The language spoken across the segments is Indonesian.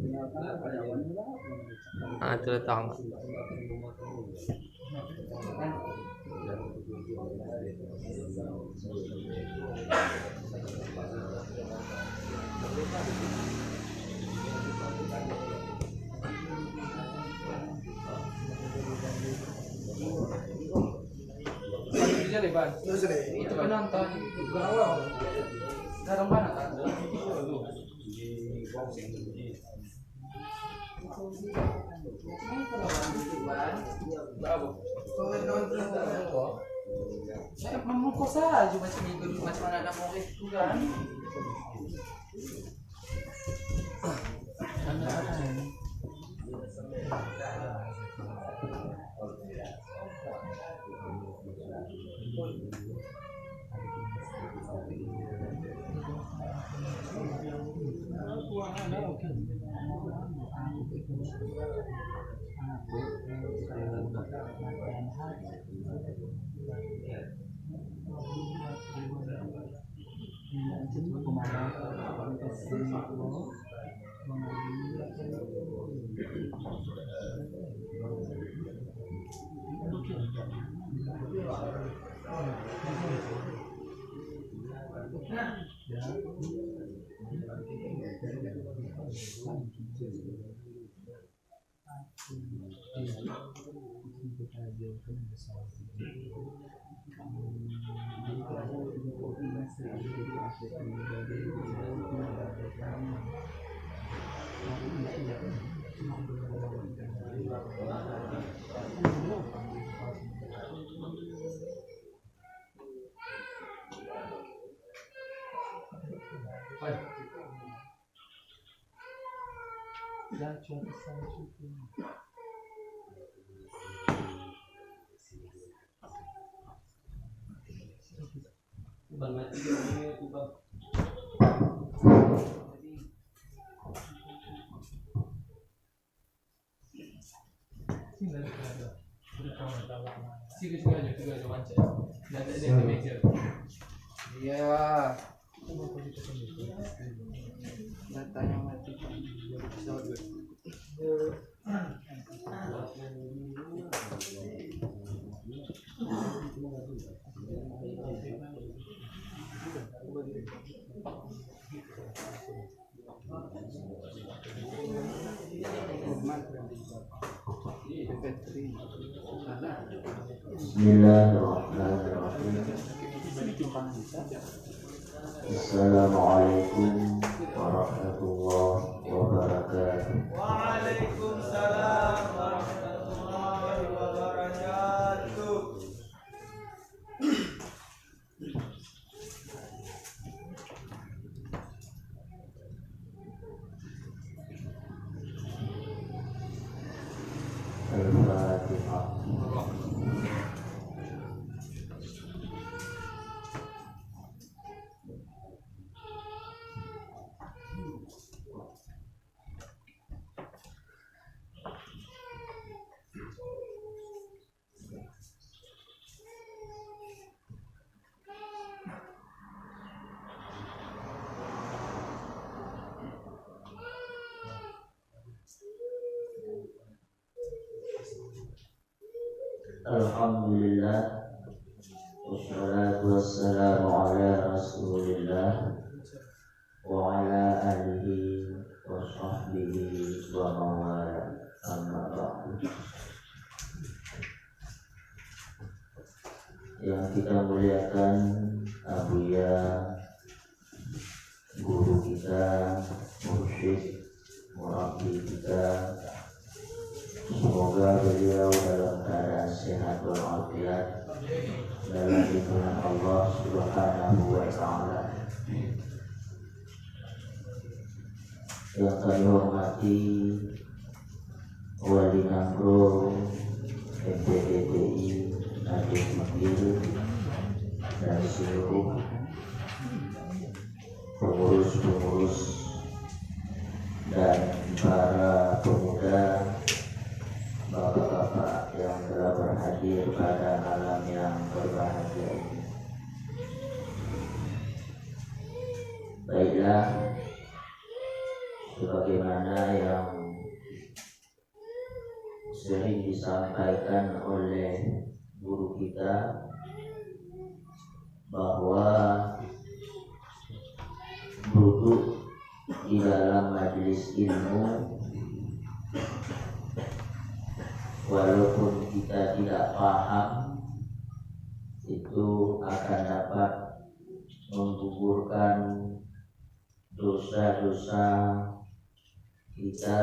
Itu letak. Itu penonton garang mana kan? Memukul saja macam minggu macam mana nak mau itu kan? Iya. Datanya mati. Bismillahirrahmanirrahim. Assalamualaikum warahmatullahi wabarakatuh. Waalaikumsalam warahmatullahi wabarakatuh. Al-Fatihah. Alhamdulillah, wassalatu wassalamu ala rasulillah wa ala alihi wa sahbihi wa mawala, amma ba'du. Yang kita muliakan Abuya, guru kita, mursyid, murabbi kita, semoga beliau dalam keadaan sehat walafiat dalam lindungan Allah Subhanahu wa ta'ala. Yang kami hormati Wali Nangro MPDTI Nadiem Mangil dan seluruh pengurus-pengurus dan para pemuda, bapak-bapak yang telah berhadir pada malam yang berbahagia ini. Baiklah, sebagaimana yang sering disampaikan oleh guru kita bahwa duduk di dalam majelis ilmu walaupun kita tidak paham itu akan dapat menggugurkan dosa-dosa kita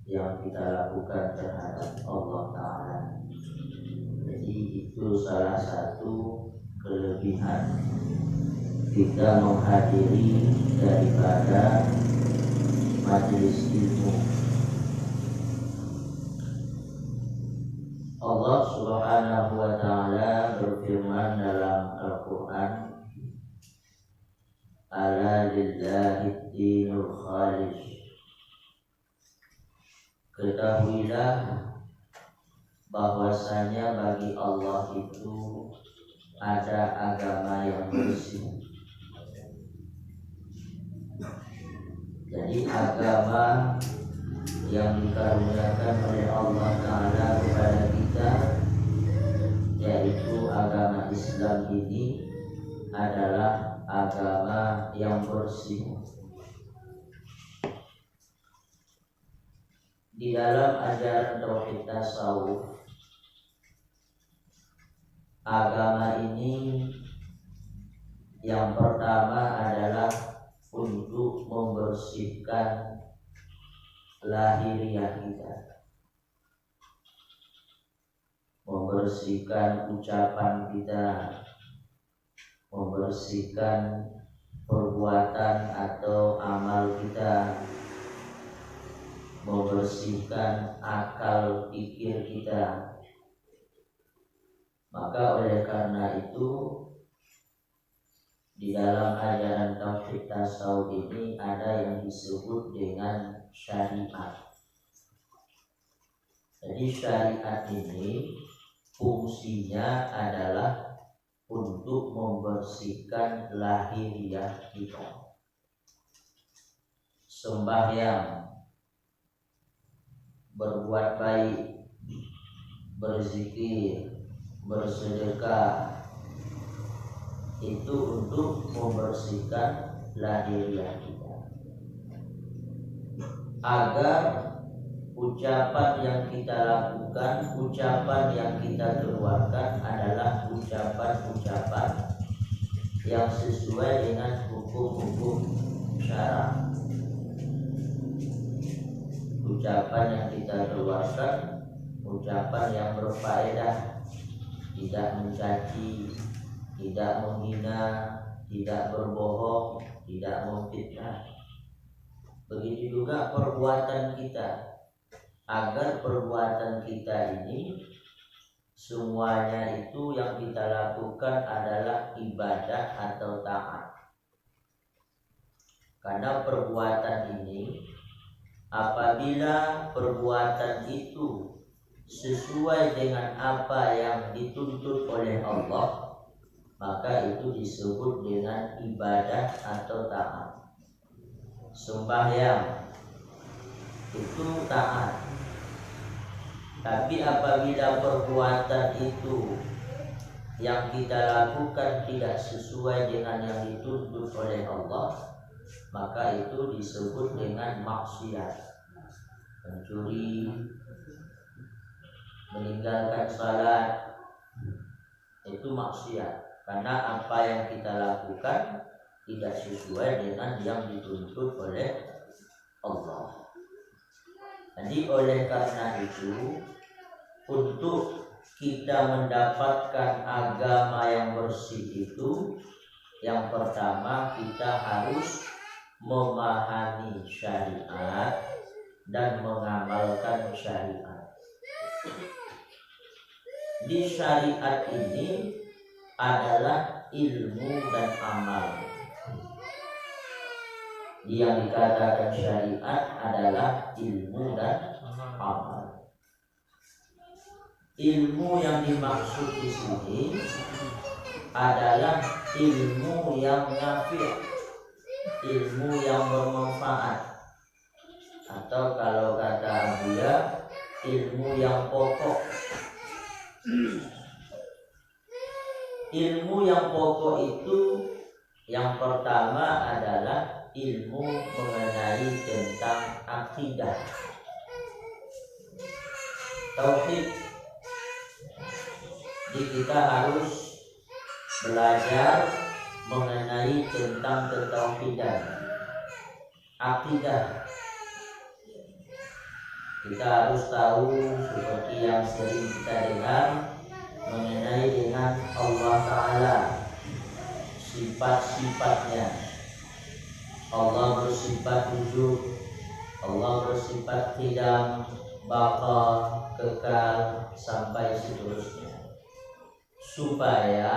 yang kita lakukan terhadap Allah Ta'ala. Jadi itu salah satu kelebihan kita menghadiri daripada majelis ilmu. Allah Subhanahu wa Ta'ala berfirman dalam Al-Quran, ala lillahi dinul khalis. Ketahuilah bahwasanya bagi Allah itu ada agama yang bersih. Jadi agama yang dikaruniakan oleh Allah Ta'ala kepada kita, yaitu agama Islam ini adalah agama yang bersih. Di dalam ajaran tauhid tasawuf, agama ini yang pertama adalah untuk membersihkan lahiriah kita, membersihkan ucapan kita, membersihkan perbuatan atau amal kita, membersihkan akal pikir kita. Maka oleh karena itu di dalam ajaran tauhid tasawuf ini ada yang disebut dengan syariat. Jadi syariat ini fungsinya adalah untuk membersihkan lahiriah kita. Sembahyang, berbuat baik, berzikir, bersedekah, itu untuk membersihkan lahiriah kita, agar ucapan yang kita lakukan, ucapan yang kita keluarkan adalah ucapan-ucapan yang sesuai dengan hukum-hukum syara. Ucapan yang kita keluarkan, ucapan yang berfaedah, tidak mencaci, tidak menghina, tidak berbohong, tidak memfitnah. Begitu juga perbuatan kita, agar perbuatan kita ini semuanya itu yang kita lakukan adalah ibadah atau taat. Karena perbuatan ini, apabila perbuatan itu sesuai dengan apa yang dituntut oleh Allah, maka itu disebut dengan ibadah atau taat. Sembahyang itu taat. Tapi apabila perbuatan itu yang kita lakukan tidak sesuai dengan yang dituntut oleh Allah, maka itu disebut dengan maksiat. Mencuri, meninggalkan salat, itu maksiat. Karena apa yang kita lakukan tidak sesuai dengan yang dituntut oleh Allah. Jadi oleh karena itu, untuk kita mendapatkan agama yang bersih itu, yang pertama kita harus memahami syariat dan mengamalkan syariat. Di syariat ini adalah ilmu dan amal. Yang dikatakan syariat adalah ilmu dan amal. Ilmu yang dimaksud di sini adalah ilmu yang nafi', ilmu yang bermanfaat, atau kalau kata dia, ilmu yang pokok. Ilmu yang pokok itu yang pertama adalah ilmu mengenai tentang akidah, tauhid. Jadi kita harus belajar mengenai tentang ketauhidan, akidah. Kita harus tahu seperti yang sering kita dengar mengenai dengan Allah Ta'ala, sifat-sifatnya. Allah bersifat wujud, Allah bersifat qidam, baqa, kekal, sampai seterusnya, supaya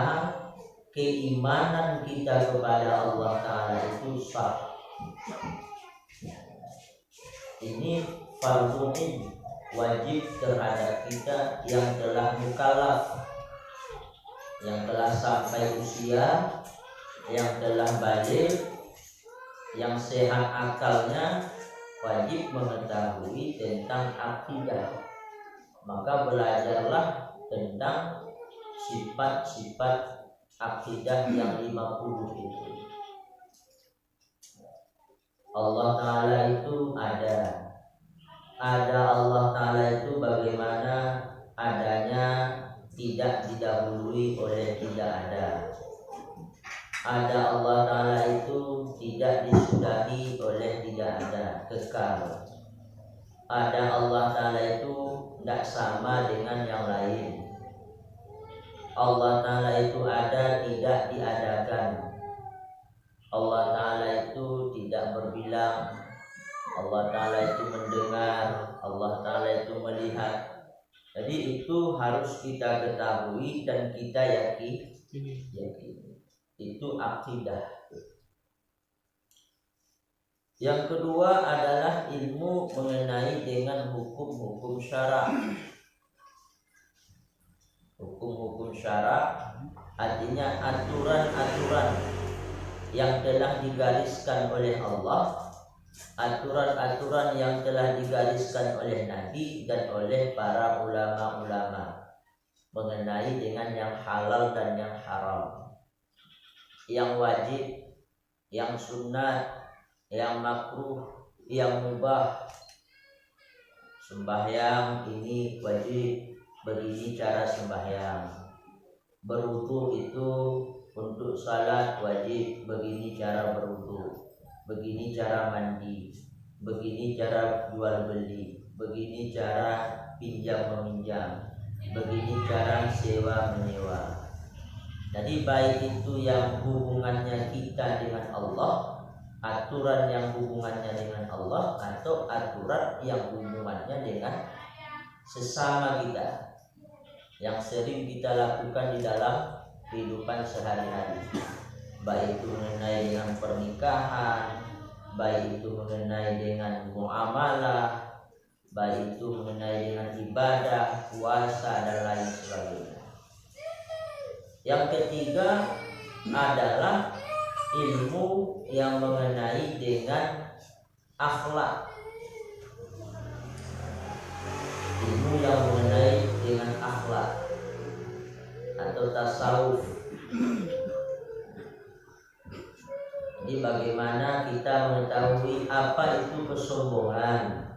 keimanan kita kepada Allah Ta'ala itu sah. Ini fardhu ain, wajib terhadap kita yang telah mukallaf, yang telah sampai usia, yang telah balik, yang sehat akalnya, wajib mengetahui tentang akidah. Maka belajarlah tentang sifat-sifat akidah yang 50 itu. Allah Ta'ala itu ada Allah Ta'ala itu bagaimana adanya, tidak didahului oleh tidak ada. Ada Allah Ta'ala itu tidak disudahi oleh tidak ada, kekal. Ada Allah Ta'ala itu tidak sama dengan yang lain. Allah Ta'ala itu ada, tidak diadakan. Allah Ta'ala itu tidak berbilang. Allah Ta'ala itu mendengar, Allah Ta'ala itu melihat. Jadi itu harus kita ketahui dan kita yakini. Itu akidah. Yang kedua adalah ilmu mengenai dengan hukum-hukum syara'. Hukum-hukum syara' artinya aturan-aturan yang telah digariskan oleh Allah, aturan-aturan yang telah digariskan oleh Nabi dan oleh para ulama-ulama mengenai dengan yang halal dan yang haram, yang wajib, yang sunnah, yang makruh, yang mubah. Sembahyang ini wajib, begini cara sembahyang. Berwudu itu untuk salat wajib, begini cara berwudu, begini cara mandi, begini cara jual beli, begini cara pinjam meminjam, begini cara sewa menyewa. Jadi baik itu yang hubungannya kita dengan Allah, aturan yang hubungannya dengan Allah, atau aturan yang hubungannya dengan sesama kita yang sering kita lakukan di dalam kehidupan sehari-hari, baik itu mengenai dengan pernikahan, baik itu mengenai dengan muamalah, baik itu mengenai dengan ibadah, puasa, dan lain sebagainya. Yang ketiga adalah ilmu yang mengenai dengan akhlak. Ilmu yang mengenai dengan akhlak atau tasawuf. Jadi bagaimana kita mengetahui apa itu kesombongan,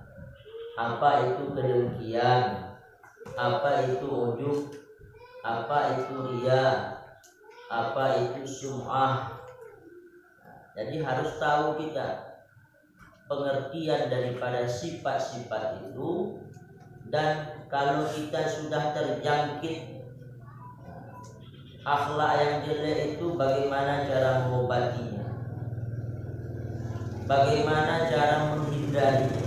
apa itu kedengkian, apa itu ujub, apa itu riya, apa itu sum'ah. Jadi harus tahu kita pengertian daripada sifat-sifat itu, dan kalau kita sudah terjangkit akhlak yang jelek itu, bagaimana cara mengobatinya, bagaimana cara menghindarinya.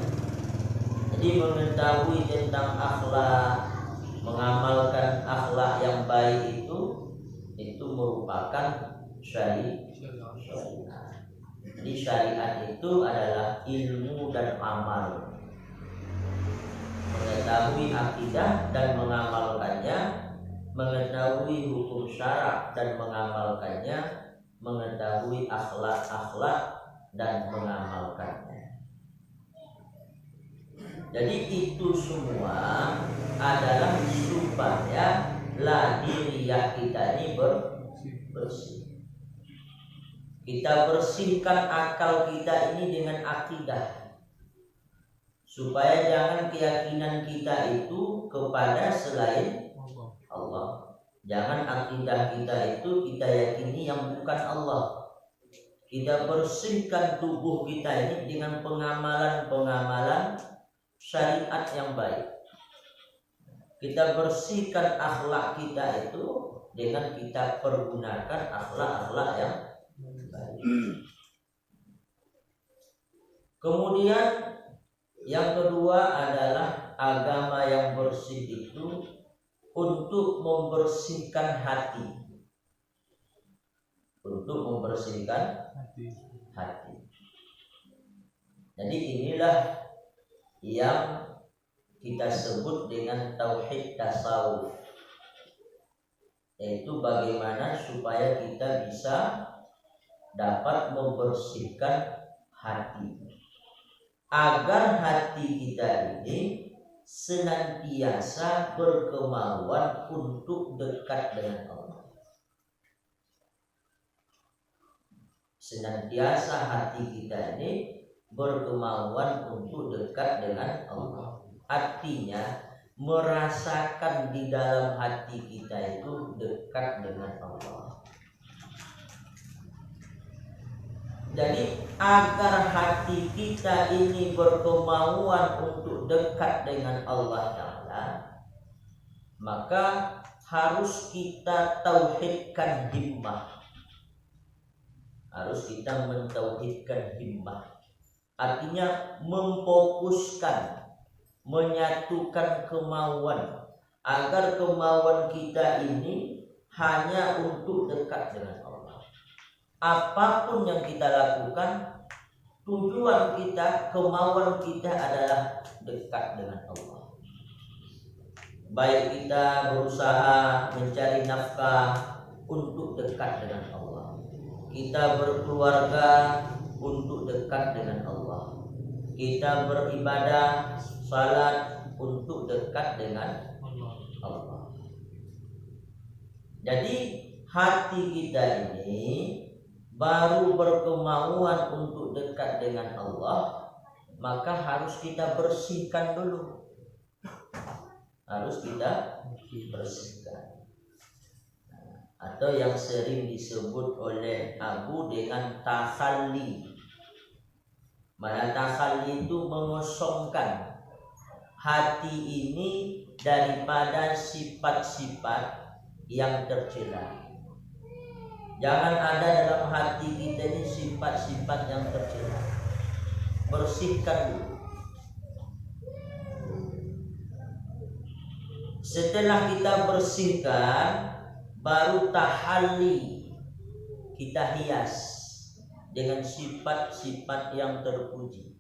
Jadi mengetahui tentang akhlak, mengamalkan akhlak yang baik itu merupakan syariat. Jadi syariat itu adalah ilmu dan amal. Mengetahui akidah dan mengamalkannya, mengetahui hukum syara' dan mengamalkannya, mengetahui akhlak-akhlak dan mengamalkannya. Jadi itu semua adalah supaya lahiriah kita ini bersih. Kita bersihkan akal kita ini dengan akidah, supaya jangan keyakinan kita itu kepada selain Allah. Jangan akidah kita itu kita yakini yang bukan Allah. Kita bersihkan tubuh kita ini dengan pengamalan-pengamalan syariat yang baik. Kita bersihkan akhlak kita itu dengan kita pergunakan akhlak-akhlak yang baik. Kemudian yang kedua adalah agama yang bersih itu untuk membersihkan hati. Untuk membersihkan hati. Jadi inilah yang kita sebut dengan tauhid tasawuf, yaitu bagaimana supaya kita bisa dapat membersihkan hati, agar hati kita ini senantiasa berkemauan untuk dekat dengan Allah. Senantiasa hati kita ini berkemauan untuk dekat dengan Allah. Artinya merasakan di dalam hati kita itu dekat dengan Allah. Jadi agar hati kita ini berkemauan untuk dekat dengan Allah Ta'ala, maka harus kita tauhidkan himmah. Harus kita mentauhidkan himmah. Artinya memfokuskan, menyatukan kemauan, agar kemauan kita ini hanya untuk dekat dengan Allah. Apapun yang kita lakukan, tujuan kita, kemauan kita adalah dekat dengan Allah. Baik kita berusaha mencari nafkah untuk dekat dengan Allah, kita berkeluarga untuk dekat dengan Allah, kita beribadah salat untuk dekat dengan Allah. Jadi hati kita ini baru berkemauan untuk dekat dengan Allah, maka harus kita bersihkan dulu. Harus kita bersihkan. Atau yang sering disebut oleh Abu dengan takhalli. Mana takhalli itu mengosongkan hati ini daripada sifat-sifat yang tercela. Jangan ada dalam hati kita ini sifat-sifat yang tercela. Bersihkan dulu. Setelah kita bersihkan, baru tahalli, kita hias dengan sifat-sifat yang terpuji.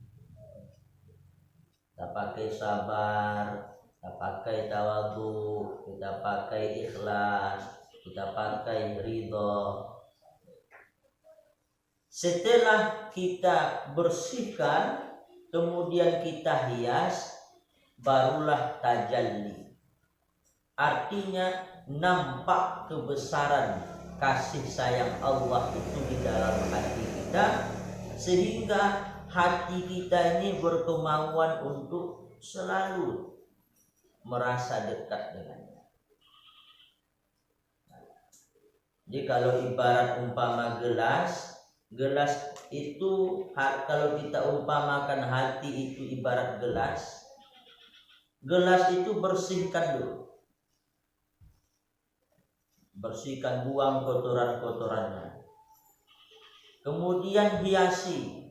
Kita pakai sabar, kita pakai tawadhu, kita pakai ikhlas, kita pakai ridho. Setelah kita bersihkan, kemudian kita hias, barulah tajalli. Artinya nampak kebesaran kasih sayang Allah itu di dalam hati kita, sehingga hati kita ini berkemauan untuk selalu merasa dekat dengannya. Jadi kalau ibarat umpama gelas itu kalau kita umpamakan hati itu ibarat gelas itu bersihkan dulu. Bersihkan, buang kotoran-kotorannya. Kemudian hiasi.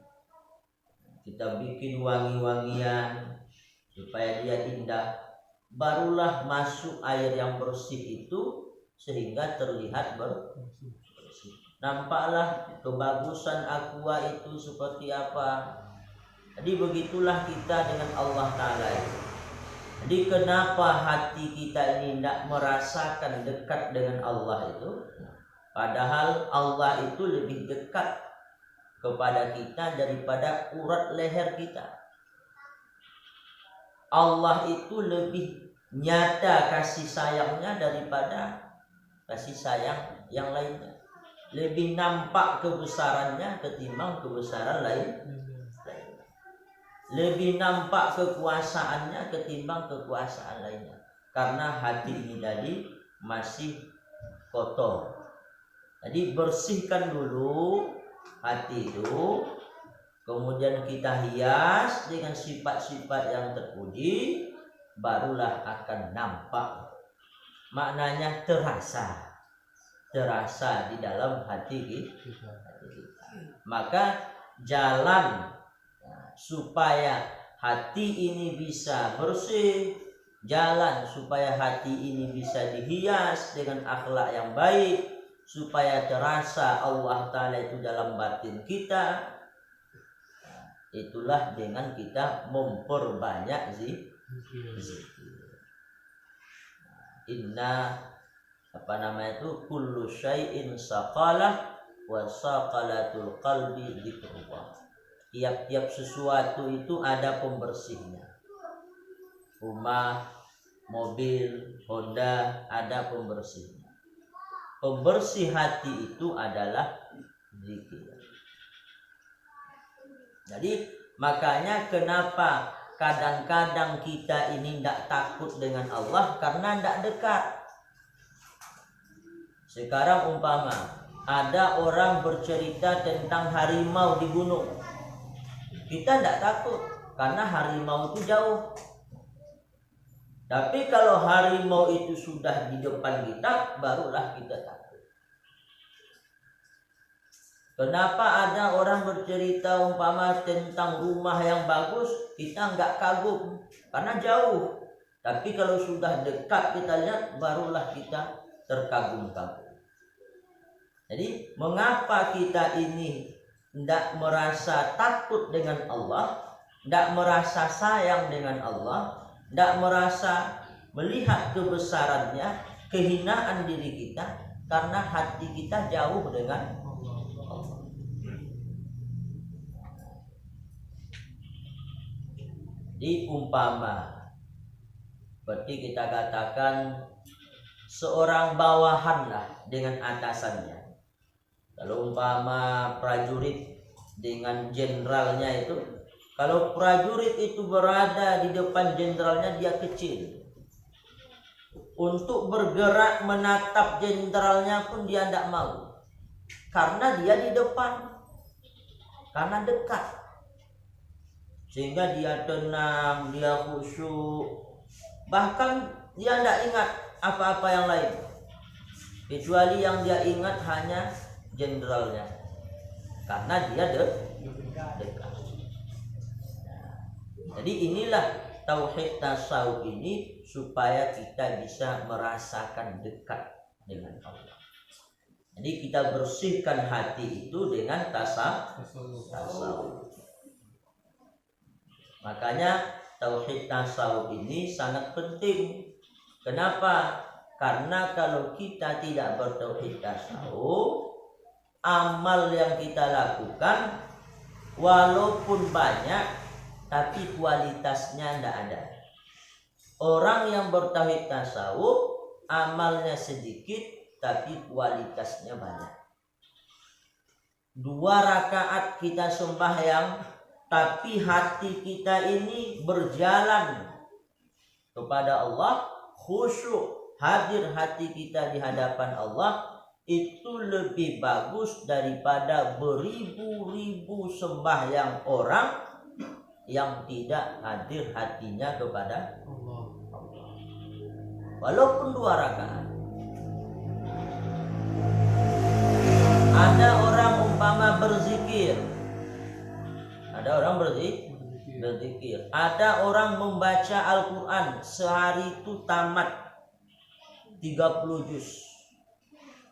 Kita bikin wangi-wangian supaya dia indah. Barulah masuk air yang bersih itu sehingga terlihat bersih. Nampaklah kebagusan aqua itu seperti apa. Jadi begitulah kita dengan Allah Ta'ala itu. Jadi kenapa hati kita ini tidak merasakan dekat dengan Allah itu? Padahal Allah itu lebih dekat kepada kita daripada urat leher kita. Allah itu lebih nyata kasih sayangnya daripada kasih sayang yang lainnya. Lebih nampak kebesarannya ketimbang kebesaran lainnya. Lebih nampak kekuasaannya ketimbang kekuasaan lainnya. Karena hati ini tadi masih kotor. Jadi bersihkan dulu hati itu, kemudian kita hias dengan sifat-sifat yang terpuji, barulah akan nampak. Maknanya terasa di dalam hati kita. Maka jalan supaya hati ini bisa bersih, jalan supaya hati ini bisa dihias dengan akhlak yang baik, supaya terasa Allah Ta'ala itu dalam batin kita, itulah dengan kita memperbanyak zikir. Inna kullu syai'in saqalah wa saqalatul qalbi dzikrullah. Tiap-tiap sesuatu itu ada pembersihnya. Rumah, mobil, Honda ada pembersihnya. Pembersih hati itu adalah zikir. Jadi makanya kenapa kadang-kadang kita ini tidak takut dengan Allah, karena tidak dekat. Sekarang umpama ada orang bercerita tentang harimau di gunung, kita tidak takut karena harimau itu jauh. Tapi kalau harimau itu sudah di depan kita, barulah kita takut. Kenapa ada orang bercerita umpama tentang rumah yang bagus, kita nggak kagum karena jauh. Tapi kalau sudah dekat kita lihat, barulah kita terkagum-kagum. Jadi mengapa kita ini tidak merasa takut dengan Allah, tidak merasa sayang dengan Allah, tidak merasa melihat kebesarannya, kehinaan diri kita, karena hati kita jauh dengan Allah. Di umpama seperti kita katakan seorang bawahan lah dengan atasannya. Kalau umpama prajurit dengan jenderalnya itu, kalau prajurit itu berada di depan jenderalnya, dia kecil. Untuk bergerak menatap jenderalnya pun dia tidak mau. Karena dia di depan. Karena dekat. Sehingga dia tenang, dia khusyuk. Bahkan dia tidak ingat apa-apa yang lain. Kecuali yang dia ingat hanya jenderalnya. Karena dia dekat. Jadi inilah tauhid tasawuf ini, supaya kita bisa merasakan dekat dengan Allah. Jadi kita bersihkan hati itu dengan tasawuf. Makanya tauhid tasawuf ini sangat penting. Kenapa? Karena kalau kita tidak bertauhid tasawuf, amal yang kita lakukan walaupun banyak, tapi kualitasnya tidak ada. Orang yang bertauhid tasawuf, amalnya sedikit, tapi kualitasnya banyak. 2 rakaat kita sembahyang, tapi hati kita ini berjalan kepada Allah, khusyuk, hadir hati kita di hadapan Allah, itu lebih bagus daripada beribu-ribu sembahyang orang yang tidak hadir hatinya kepada Allah. Walaupun 2 rakaat. Ada orang umpama berzikir. Ada orang berzikir. Ada orang membaca Al-Quran sehari itu tamat 30 juz.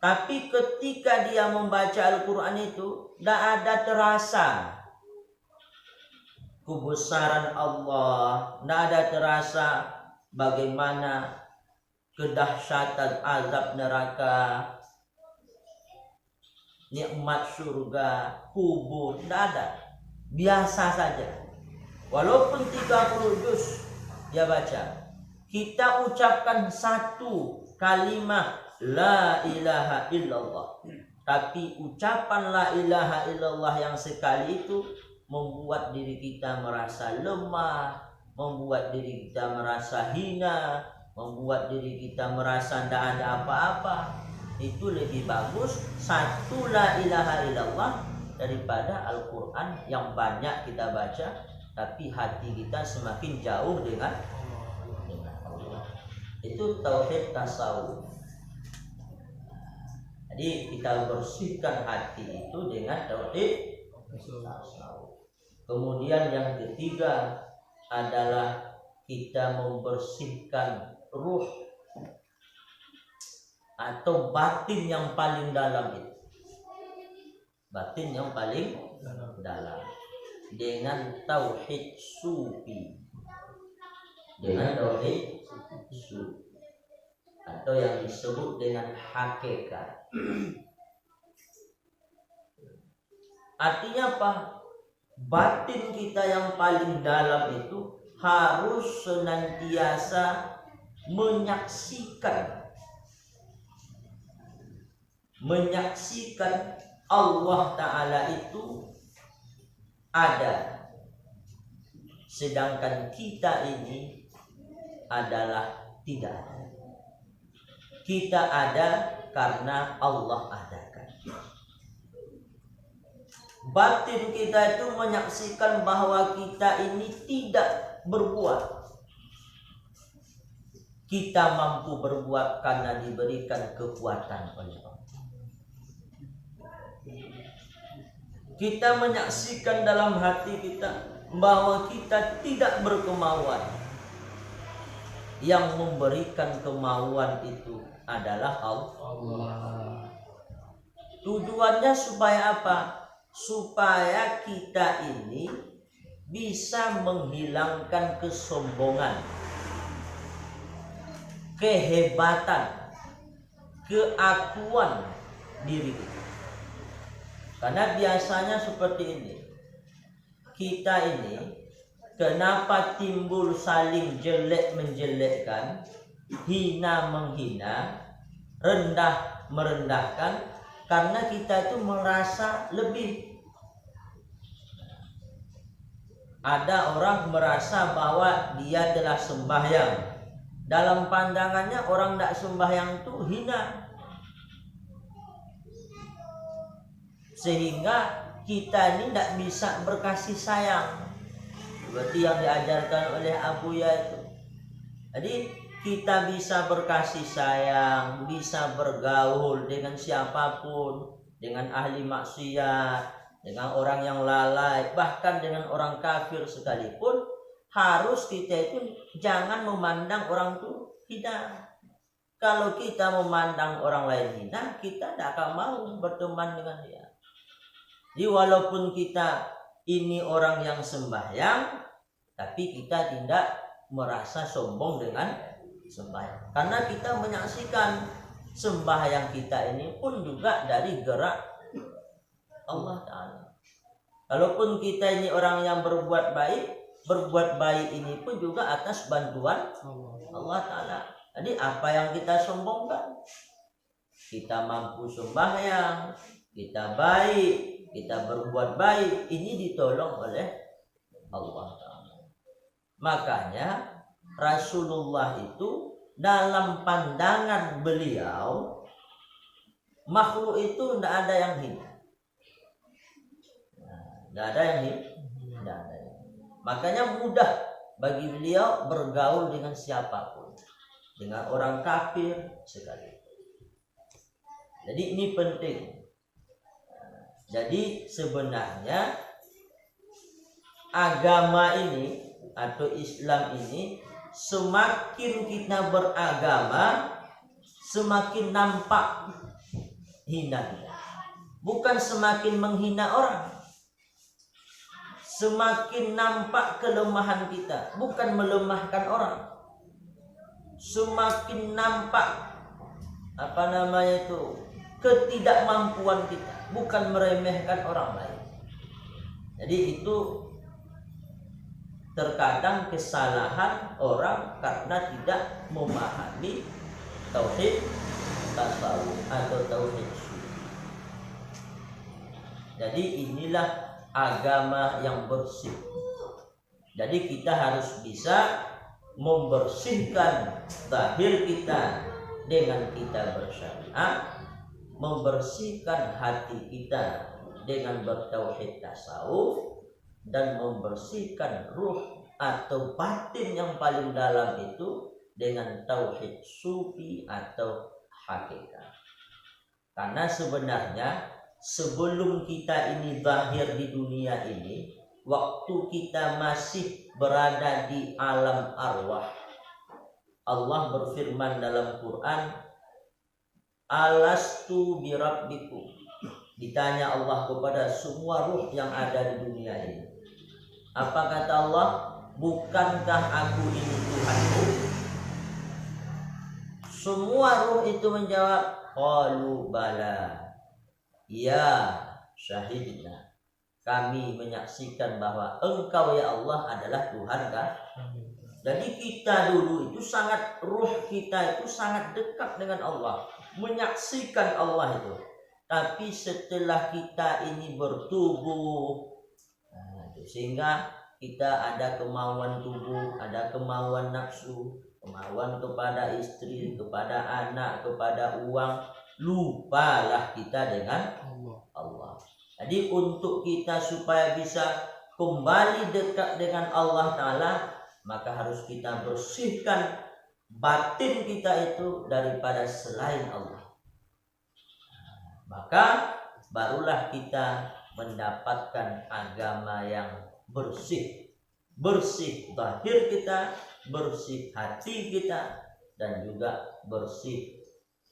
Tapi ketika dia membaca Al-Quran itu, tidak ada terasa kebesaran Allah, tidak ada terasa bagaimana kedahsyatan azab neraka, nikmat surga, kubur, tidak ada. Biasa saja. Walaupun 30 juz, dia baca. Kita ucapkan satu kalimat la ilaha illallah. Tapi ucapan la ilaha illallah yang sekali itu membuat diri kita merasa lemah, membuat diri kita merasa hina, membuat diri kita merasa tidak ada apa-apa. Itu lebih bagus satu la ilaha illallah daripada Al-Quran yang banyak kita baca tapi hati kita semakin jauh dengan Allah. Itu tauhid tasawuf. Jadi kita bersihkan hati itu dengan tauhid tasawuf. Kemudian yang ketiga adalah kita membersihkan ruh atau batin yang paling dalam itu. Batin yang paling dalam dengan tauhid sufi. Dengan tauhid sufi atau yang disebut dengan hakikat. Artinya apa? Batin kita yang paling dalam itu harus senantiasa menyaksikan Allah Ta'ala itu ada, sedangkan kita ini adalah tidak ada. Kita ada karena Allah adakan. Batin kita itu menyaksikan bahwa kita ini tidak berbuat. Kita mampu berbuat karena diberikan kekuatan oleh Allah. Kita menyaksikan dalam hati kita bahwa kita tidak berkemauan. Yang memberikan kemauan itu adalah Allah. Tujuannya supaya apa? Supaya kita ini bisa menghilangkan kesombongan, kehebatan, keakuan diri kita. Karena biasanya seperti ini. Kita ini kenapa timbul saling jelek menjelekkan, hina menghina, rendah merendahkan? Karena kita itu merasa lebih. Ada orang merasa bahwa dia telah sembahyang. Dalam pandangannya orang tidak sembahyang itu hina. Sehingga kita ini tidak bisa berkasih sayang. Seperti yang diajarkan oleh Abuya itu. Jadi kita bisa berkasih sayang, bisa bergaul dengan siapapun, dengan ahli maksiat, dengan orang yang lalai, bahkan dengan orang kafir sekalipun, harus kita itu jangan memandang orang itu hina. Kalau kita memandang orang lain hina, kita tidak akan mau berteman dengan dia. Jadi walaupun kita ini orang yang sembahyang, tapi kita tidak merasa sombong dengan sembahyang. Karena kita menyaksikan sembahyang kita ini pun juga dari gerak Allah Ta'ala. Kalaupun kita ini orang yang berbuat baik ini pun juga atas bantuan Allah Ta'ala. Jadi apa yang kita sombongkan? Kita mampu sembahyang, kita baik, kita berbuat baik, ini ditolong oleh Allah Ta'ala. Makanya Rasulullah itu dalam pandangan beliau makhluk itu tidak ada yang hina. Tidak ada yang hina. Makanya mudah bagi beliau bergaul dengan siapapun, dengan orang kafir sekalipun. Jadi ini penting. Jadi sebenarnya agama ini atau Islam ini, semakin kita beragama semakin nampak hina kita. Bukan semakin menghina orang. Semakin nampak kelemahan kita, bukan melemahkan orang. Semakin nampak ketidakmampuan kita, bukan meremehkan orang lain. Jadi itu terkadang kesalahan orang karena tidak memahami tauhid tasawuf atau tauhid sufi. Jadi inilah agama yang bersih. Jadi kita harus bisa membersihkan zahir kita dengan kita bersyariat, membersihkan hati kita dengan bertauhid tasawuf, dan membersihkan ruh atau batin yang paling dalam itu dengan tauhid sufi atau hakikat. Karena sebenarnya sebelum kita ini zahir di dunia ini, waktu kita masih berada di alam arwah, Allah berfirman dalam Quran, alastu birabbikum. Ditanya Allah kepada semua ruh yang ada di dunia ini. Apa kata Allah? Bukankah aku ini Tuhanmu? Semua ruh itu menjawab, qalu bala. Ya, syahidna. Kami menyaksikan bahwa Engkau ya Allah adalah Tuhan kan? Jadi kita dulu itu ruh kita itu sangat dekat dengan Allah, menyaksikan Allah itu. Tapi setelah kita ini bertubuh, sehingga kita ada kemauan tubuh, ada kemauan nafsu, kemauan kepada istri, kepada anak, kepada uang, lupalah kita dengan Allah. Jadi untuk kita supaya bisa kembali dekat dengan Allah Ta'ala, maka harus kita bersihkan batin kita itu daripada selain Allah. Maka barulah kita mendapatkan agama yang bersih. Bersih zahir kita, bersih hati kita, dan juga bersih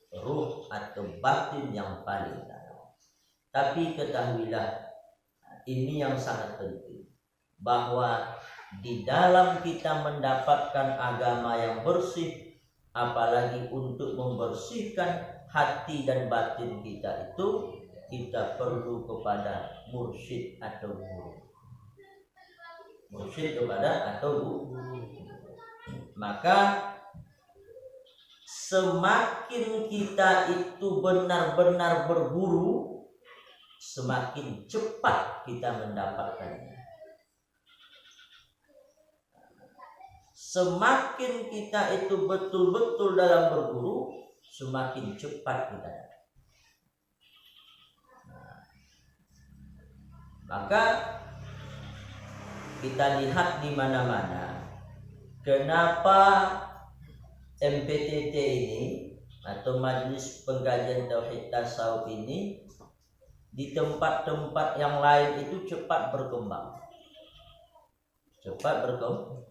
ruh atau batin yang paling dalam. Tapi ketahuilah, ini yang sangat penting, bahwa di dalam kita mendapatkan agama yang bersih, apalagi untuk membersihkan hati dan batin kita itu, kita perlu kepada mursyid atau guru. Mursyid kepada atau guru. Maka semakin kita itu benar-benar berguru, semakin cepat kita mendapatkannya. Semakin kita itu betul-betul dalam berguru, semakin cepat kita. Maka kita lihat di mana-mana, kenapa MPTT ini atau Majelis Pengkajian Tauhid Tasawuf ini di tempat-tempat yang lain itu cepat berkembang. Cepat berkembang.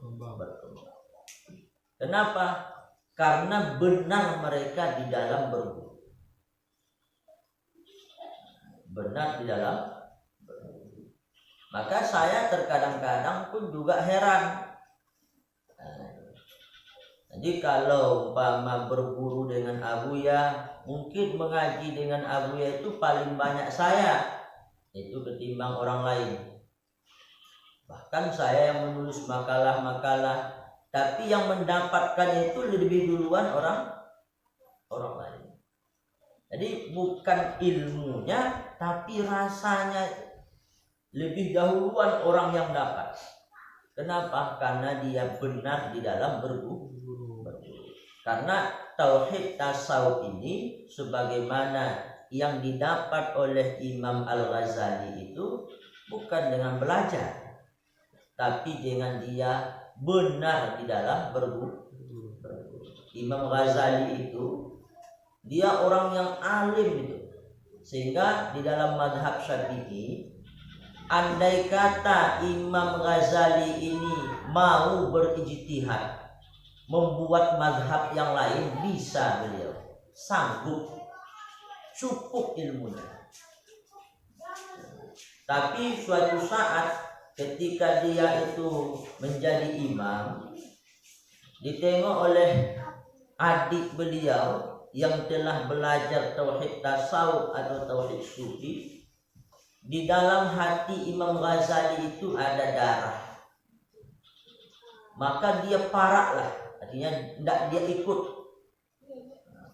Kenapa? Karena benar mereka di dalam berguru. Benar di dalam berguru. Maka saya terkadang-kadang pun juga heran. Jadi kalau umpama berguru dengan Abuya, mungkin mengaji dengan Abuya itu paling banyak saya itu ketimbang orang lain. Bahkan saya yang menulis makalah-makalah, tapi yang mendapatkan itu lebih duluan orang lain. Jadi bukan ilmunya, tapi rasanya lebih dahuluan orang yang dapat. Kenapa? Karena dia benar di dalam berguru. Karena tauhid tasawuf ini sebagaimana yang didapat oleh Imam Al-Ghazali itu bukan dengan belajar, tapi dengan dia benar di dalam berguru. Imam Ghazali itu dia orang yang alim itu, sehingga di dalam mazhab Syafi'i, andai kata Imam Ghazali ini mau berijtihad membuat mazhab yang lain, bisa beliau, sanggup, cukup ilmunya. Tapi suatu saat ketika dia itu menjadi imam, ditengok oleh adik beliau yang telah belajar tauhid tasawuf atau tauhid sufi, di dalam hati Imam Ghazali itu ada darah. maka dia paraklah, artinya tidak dia ikut,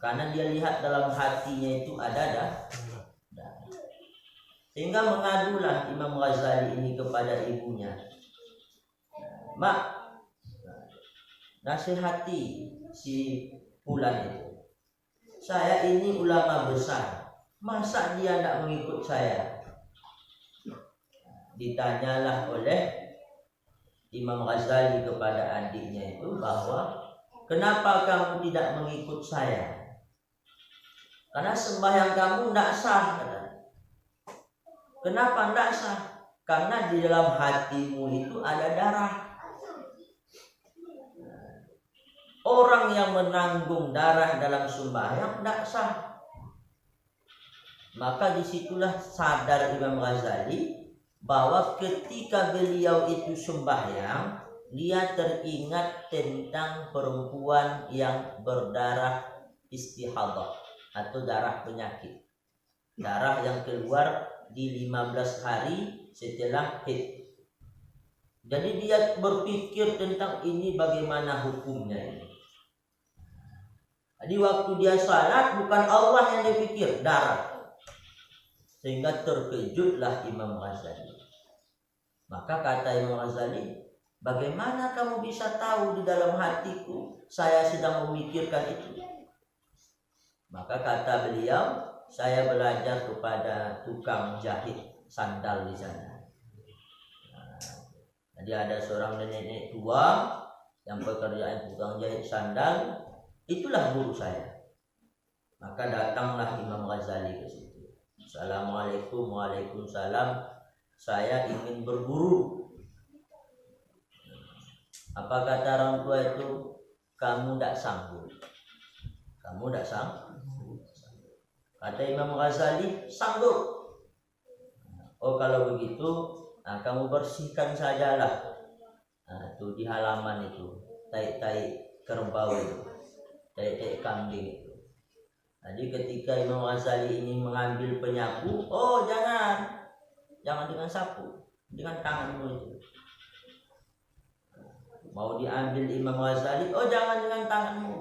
karena dia lihat dalam hatinya itu ada darah. Sehingga mengadulah Imam Ghazali ini kepada ibunya, Mak, nasihati si Fulan itu. Saya ini ulama besar, masa dia tidak mengikut saya? Ditanyalah oleh Imam Ghazali kepada adiknya itu bahwa kenapa kamu tidak mengikut saya? Karena sembahyang kamu tidak sah, katanya. Kenapa tidak sah? Karena di dalam hatimu itu ada darah. Orang yang menanggung darah dalam sembahyang tidak sah. Maka disitulah sadar Imam Ghazali bahwa ketika beliau itu sembahyang, dia teringat tentang perempuan yang berdarah istihadah atau darah penyakit, darah yang keluar di 15 hari setelah haid. Jadi dia berpikir tentang ini, bagaimana hukumnya ini. Jadi waktu dia salat, bukan Allah yang dia pikir, darah. Sehingga terkejutlah Imam Ghazali. Maka kata Imam Ghazali, bagaimana kamu bisa tahu di dalam hatiku saya sedang memikirkan itu? Maka kata beliau, saya belajar kepada tukang jahit sandal di sana. Jadi ada seorang nenek tua yang pekerjaan tukang jahit sandal, itulah guru saya. Maka datanglah Imam Ghazali ke situ. Assalamualaikum, waalaikumsalam. Saya ingin berguru. Apa kata orang tua itu? Kamu tidak sanggup. Kamu tidak sanggup. Kata Imam Ghazali, sanggup. Oh kalau begitu, nah, kamu bersihkan sajalah. Nah, itu di halaman itu, tai-tai kerbau itu, tai-tai kambing itu. Jadi ketika Imam Ghazali ini mengambil penyapu, oh jangan dengan sapu, dengan tanganmu itu. Mau diambil Imam Ghazali, oh jangan dengan tanganmu,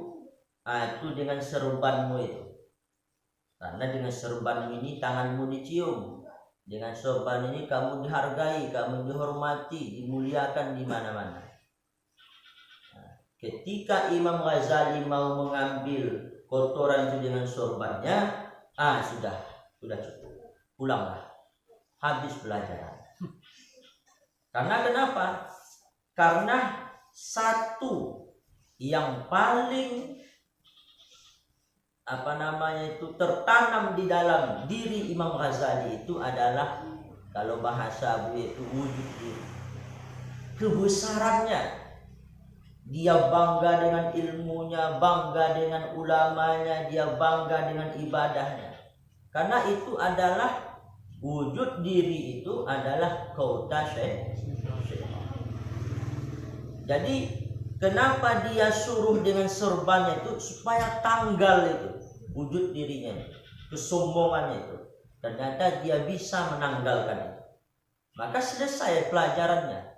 nah, itu dengan serbanmu itu. Karena dengan serban ini tanganmu dicium, dengan serban ini kamu dihargai, kamu dihormati, dimuliakan di mana-mana. Nah, ketika Imam Ghazali mau mengambil kotoran itu dengan sorbannya, sudah cukup, pulanglah, habis pelajaran. Karena kenapa? Karena satu yang paling tertanam di dalam diri Imam Ghazali itu adalah, kalau bahasa Abu itu, wujud diri, kebesarannya. Dia bangga dengan ilmunya, bangga dengan ulamanya, dia bangga dengan ibadahnya. Karena itu adalah wujud diri, itu adalah kauta syekh. Jadi kenapa dia suruh dengan serbannya itu? Supaya tanggal itu wujud dirinya, kesombongannya itu. Ternyata dia bisa menanggalkan itu. Maka selesai pelajarannya.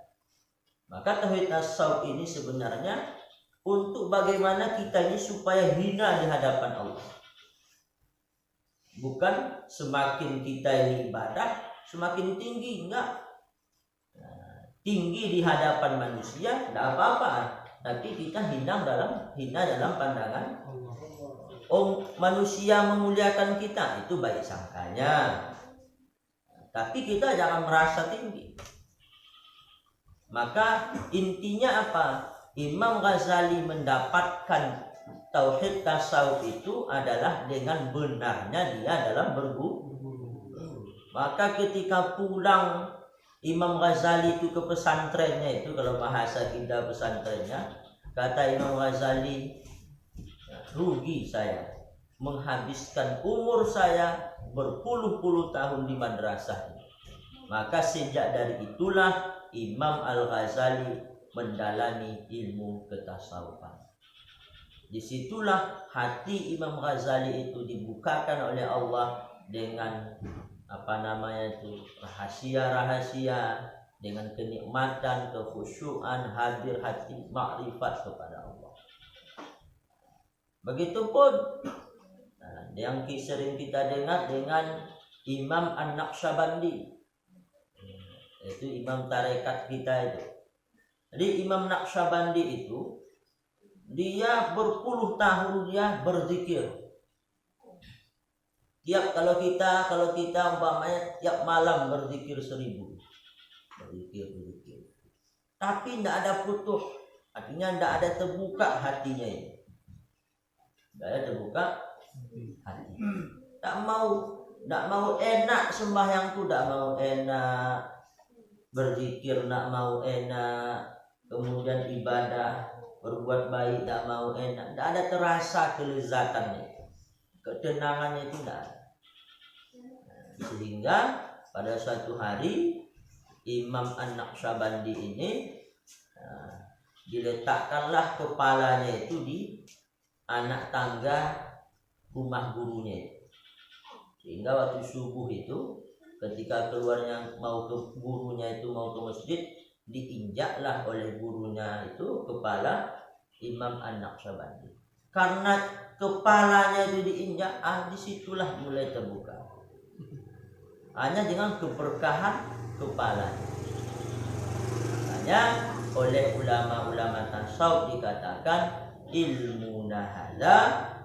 Maka tauhid tasawuf ini sebenarnya untuk bagaimana kita ini supaya hina di hadapan Allah. Bukan semakin kita ini ibadah semakin tinggi, enggak. Tinggi di hadapan manusia tidak apa-apa, tapi kita hina dalam pandangan manusia memuliakan kita, itu baik sangkanya. Tapi kita jangan merasa tinggi. Maka intinya apa? Imam Ghazali mendapatkan tauhid tasawuf itu adalah dengan benarnya dia dalam berguru. Maka ketika pulang Imam Ghazali itu ke pesantrennya itu, kalau bahasa kita pesantrennya, kata Imam Ghazali, rugi saya menghabiskan umur saya berpuluh-puluh tahun di madrasah ini. Maka sejak dari itulah Imam Al-Ghazali mendalami ilmu ketasawufan. Disitulah hati Imam Ghazali itu dibukakan oleh Allah dengan rahasia-rahasia dengan kenikmatan, kekhusyuan, hadir hati makrifat kepada Allah. Begitupun yang sering kita dengar dengan Imam An-Naqsyabandi, yaitu imam tarekat kita itu. Jadi Imam Naqsyabandi itu dia berpuluh tahun dia berzikir. Kalau kita umpamanya tiap malam berzikir 1000. Berzikir. Tapi tidak ada putus, artinya tidak ada terbuka hatinya ini. Tidak ada terbuka hati. Tak mau enak sembahyang tu, tak mau enak berzikir, tak mau enak kemudian ibadah berbuat baik, tak mau enak, tidak ada terasa kelezatannya, ketenangannya itu tidak ada. Sehingga pada suatu hari Imam An-Naqsyabandi ini diletakkanlah kepalanya itu di anak tangga rumah gurunya. Sehingga waktu subuh itu ketika keluarnya mau ke gurunya itu mau ke masjid, diinjaklah oleh gurunya itu kepala Imam An-Naqsyabandi. Karena kepalanya itu diinjak, disitulah mulai terbuka. Hanya dengan keberkahan kepala. Makanya oleh ulama-ulama tasawuf dikatakan ilmu nahala,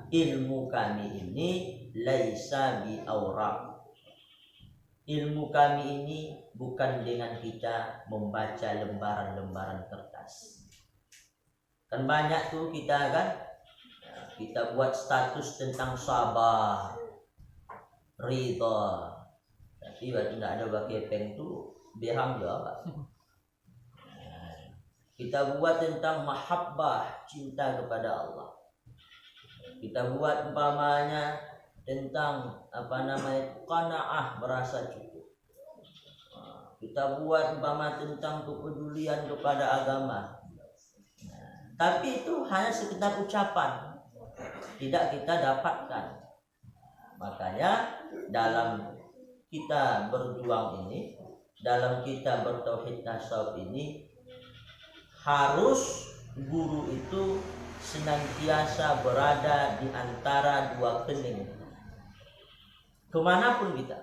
ilmu kami ini laisa bi auraq. Ilmu kami ini bukan dengan kita membaca lembaran-lembaran kertas. Kan banyak tuh kita kita buat status tentang sabar, ridha, tapi waktu tidak ada pakai pen tuh berang juga. Kita buat tentang mahabbah, cinta kepada Allah. Kita buat umpamanya tentang qanaah, merasa cukup. Kita buat umpama tentang kepedulian kepada agama. Tapi itu hanya sekedar ucapan, tidak kita dapatkan. Makanya dalam kita berjuang ini, dalam kita bertauhid tasawuf ini, harus guru itu senantiasa berada di antara dua kening, kemanapun kita.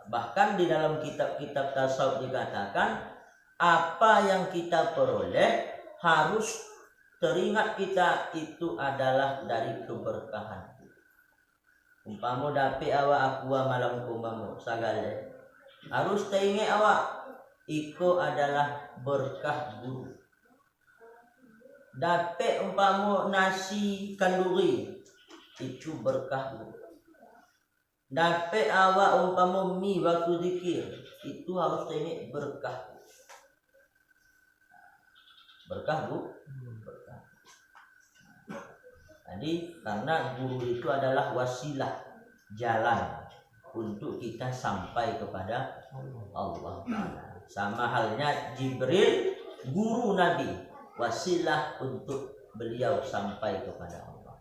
Bahkan di dalam kitab-kitab tasawuf dikatakan apa yang kita peroleh harus teringat kita itu adalah dari keberkahan. Umpamu dapat awak aqua malam kumamu sagale, harus teringat awak itu adalah berkah guru. Dapat umpamu nasi kanduri, itu berkah guru. Dapat awak umpamu mie waktu zikir, itu harus teringat berkah. Berkah bu, berkah. Jadi karena guru itu adalah wasilah, jalan untuk kita sampai kepada Allah. Sama halnya Jibril, guru Nabi, wasilah untuk beliau sampai kepada Allah.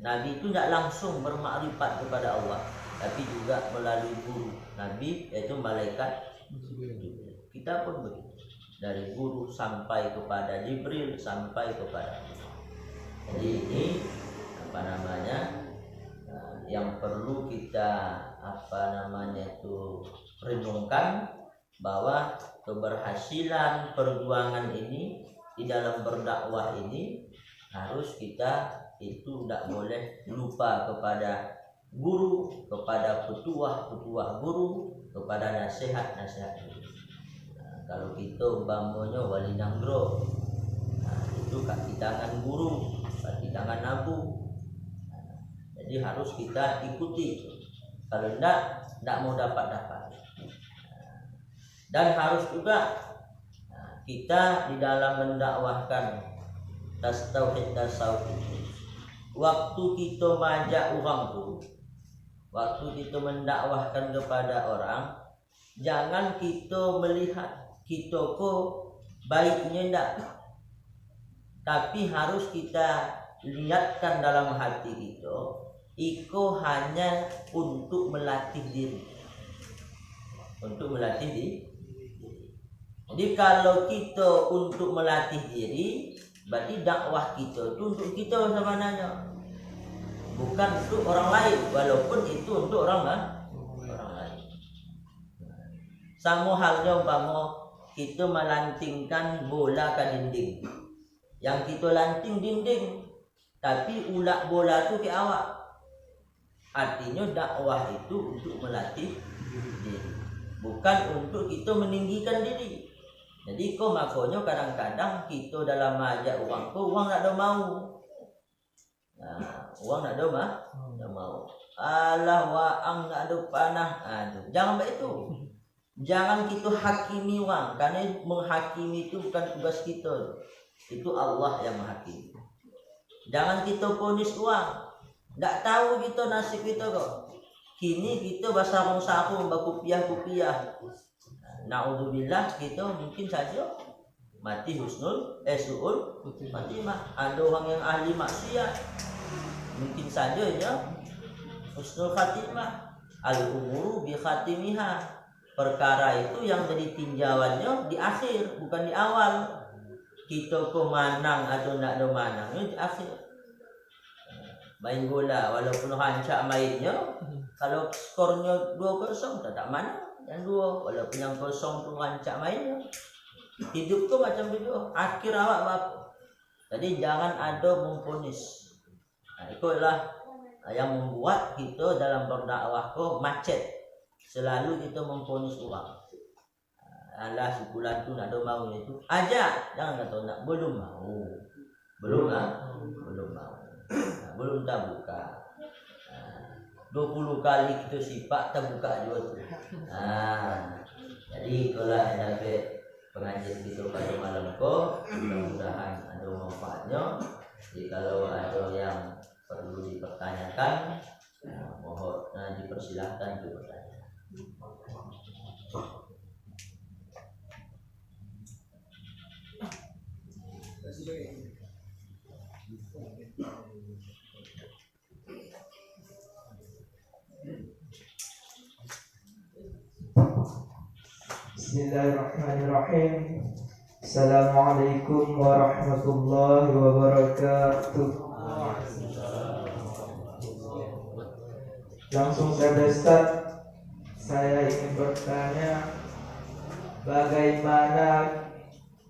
Nabi itu tidak langsung bermakrifat kepada Allah, tapi juga melalui guru Nabi, yaitu malaikat Jibril. Kita pun begitu, dari guru sampai kepada Jibril, sampai kepada Allah. Jadi ini yang perlu kita renungkan, bahwa keberhasilan perjuangan ini di dalam berdakwah ini harus kita itu tidak boleh lupa kepada guru, kepada petuah guru, kepada nasihat guru. Kalau kita umpamanya wali nanggro, itu kaki tangan guru, kaki tangan nabu. Jadi harus kita ikuti. Kalau tidak mau dapat. Dan harus juga kita di dalam mendakwahkan tauhid tasawuf itu, waktu kita mengajak orang tuh, waktu kita mendakwahkan kepada orang, jangan kita melihat kita kok baiknya tidak, tapi harus kita lihatkan dalam hati kita, itu hanya untuk melatih diri, untuk melatih diri. Jadi kalau kita untuk melatih diri, berarti dakwah kita itu untuk kita sebenarnya, bukan untuk orang lain, walaupun itu untuk orang lain. Sama halnya umpama kita melantingkan bola ke dinding, yang kita lanting dinding, tapi ulak bola tu ke awak. Artinya dakwah itu untuk melatih diri, bukan untuk kita meninggikan diri. Jadi makanya kadang-kadang kita dalam ajak orang nak ada mau. Nah, orang nak ada mau. Alah waang nak ada panah. Jangan begitu. Jangan kita hakimi orang, karena menghakimi itu bukan tugas kita. Itu Allah yang menghakimi. Jangan kita ponis orang. Tak tahu kita nasib kita kok. Kini kita bersarung-sarung berkupiah-kupiah. Na'udzubillah, kita mungkin saja mati su'ul khatimah. Ada orang yang ahli maksiat, mungkin saja ya husnul khatimah. Al-umuru bi khatimiha. Perkara itu yang jadi tinjauannya di akhir, bukan di awal. Kita kemanang atau tidak ada manangnya di akhir. Main bola walaupun hancak mainnya, kalau skornya 2-0 tak mana yang 2, walaupun yang 0 tu hancak mainnya. Hidup tu macam itu, akhir awak bapa. Jadi jangan ada memponis. Itulah yang membuat kita dalam berdakwah macet. Selalu kita memponis orang. Alah si fulan tu nak ada mau itu. Ajak, jangan kata nak belum mau. Belum mau. Belum terbuka. 20 kali kita sipak terbuka juga tu. Jadi itulah sampai pengajian kita pada malam ko, mudah-mudahan ada manfaatnya. Jadi kalau ada yang perlu dipertanyakan, mohon dipersilahkan untuk bertanya. Bismillahirrahmanirrahim. Assalamualaikum warahmatullahi wabarakatuh. Langsung saja Ustaz, saya ingin bertanya, bagaimana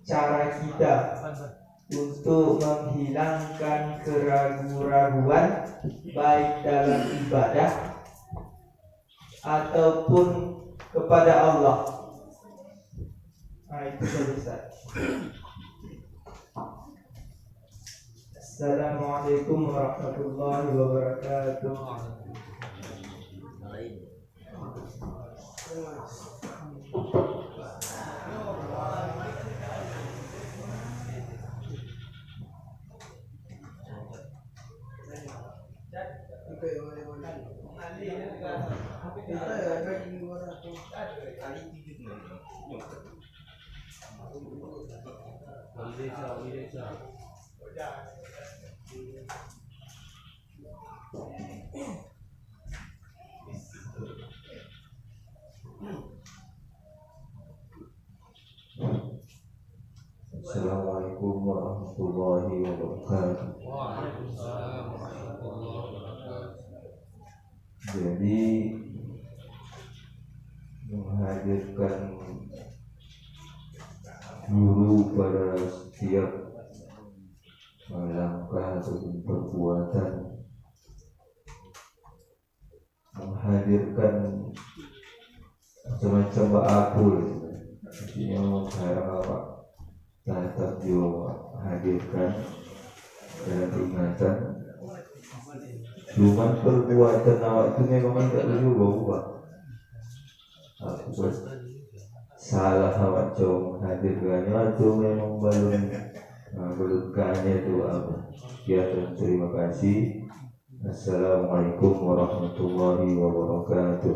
cara kita untuk menghilangkan keraguan-raguan baik dalam ibadah ataupun kepada Allah. Itu saja. Assalamualaikum warahmatullahi wabarakatuh. Assalamualaikum warahmatullahi wabarakatuh. Jadi menghadirkan guru pada setiap langkah ataupun perbuatan, menghadirkan macam-macam bakul, artinya sekarang apa tetap dia hadirkan dalam ingatan. Cuman perbuatan awak itu memang tak perlu berubah. Aku buat salah awak coba menghadirkannya itu memang belum kaya itu apa. Ya, terima kasih. Assalamualaikum warahmatullahi wabarakatuh.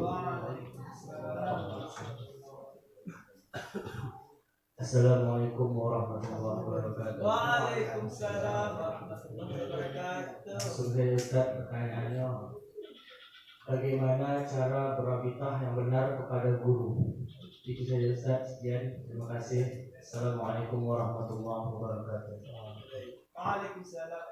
Assalamualaikum warahmatullahi wabarakatuh. Waalaikumsalam warahmatullahi wabarakatuh. Langsung saja Ustaz, pertanyaannya, bagaimana cara berabitah yang benar kepada guru? Itu saja Ustaz. Sekian. Terima kasih. Assalamualaikum warahmatullahi wabarakatuh. Waalaikumsalam.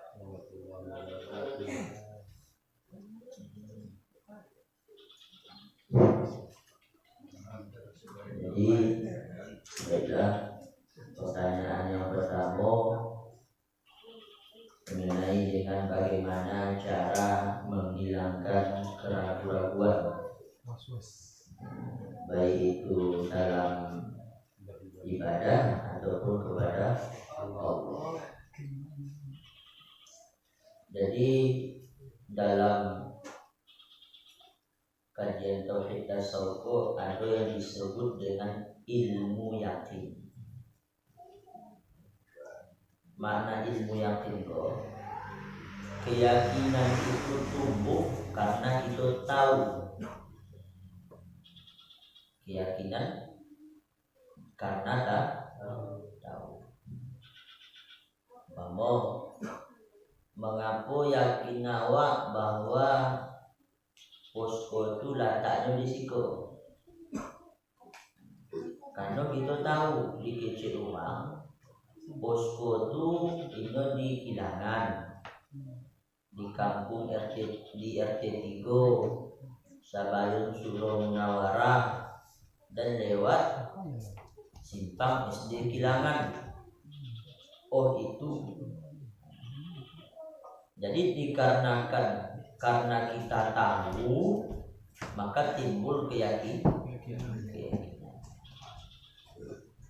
Jadi baiklah, pertanyaan yang pertama mengenai dengan bagaimana cara menghilangkan keraguan-raguan, baik itu dalam ibadah ataupun kepada Allah. Jadi dalam kajian tauhid tasawuf ada yang disebut dengan ilmu yakin. Makna ilmu yakin kok, keyakinan itu tumbuh karena kita tahu. Keyakinan karena tahu. Mengapa yakin awak bahwa posko itu letaknya di situ? Karena kita tahu di kecil rumah posko itu ini di Kilangan, di kampung di RT 3 Sabayun Surau Munawarah, dan lewat simpang SD Kilangan. Oh itu. Jadi dikarenakan karena kita tahu maka timbul keyakinan.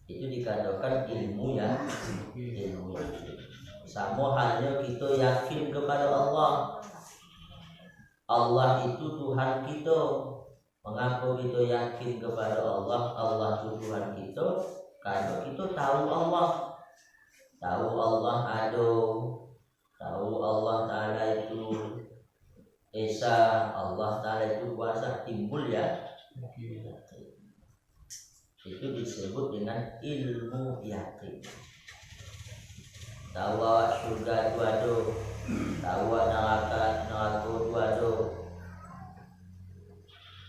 Itu dikatakan ilmu ya. Ilmu. Sama halnya kita yakin kepada Allah. Allah itu Tuhan kita. Mengapa kita yakin kepada Allah? Allah itu Tuhan kita karena kita tahu Allah. Tahu Allah ada. Tahu Allah Ta'ala itu Esa, Allah Ta'ala itu kuasa, timbul ya. Itu disebut dengan ilmu yakin. Tahu awak surga itu ada, tahu neraka itu ada.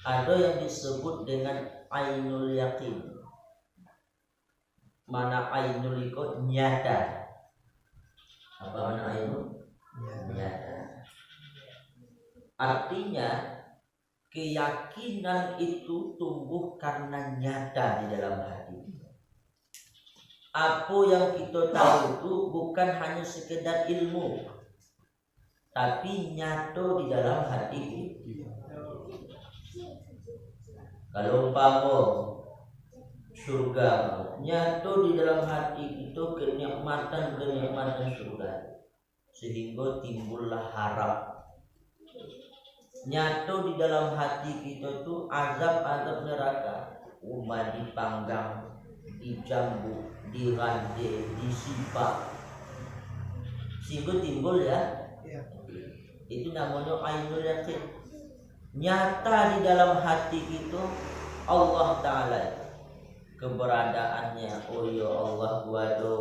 Ada yang disebut dengan ainul yakin. Mana ainul itu nyata. Apa makna ainul? Nyata. Artinya keyakinan itu tumbuh karena nyata di dalam hati. Apa yang kita tahu itu bukan hanya sekedar ilmu, tapi nyata di dalam hati. Kalau umpama surga, nyata di dalam hati itu kenikmatan surga, sehingga timbullah harap. Nyata di dalam hati kita tuh azab neraka, umat dipanggang, dijambuk, dirantai, disipak, sehingga timbul ya. Itu namanya ainul yakin. Nyata di dalam hati itu Allah Ta'ala, keberadaannya. Oh ya Allah kuado,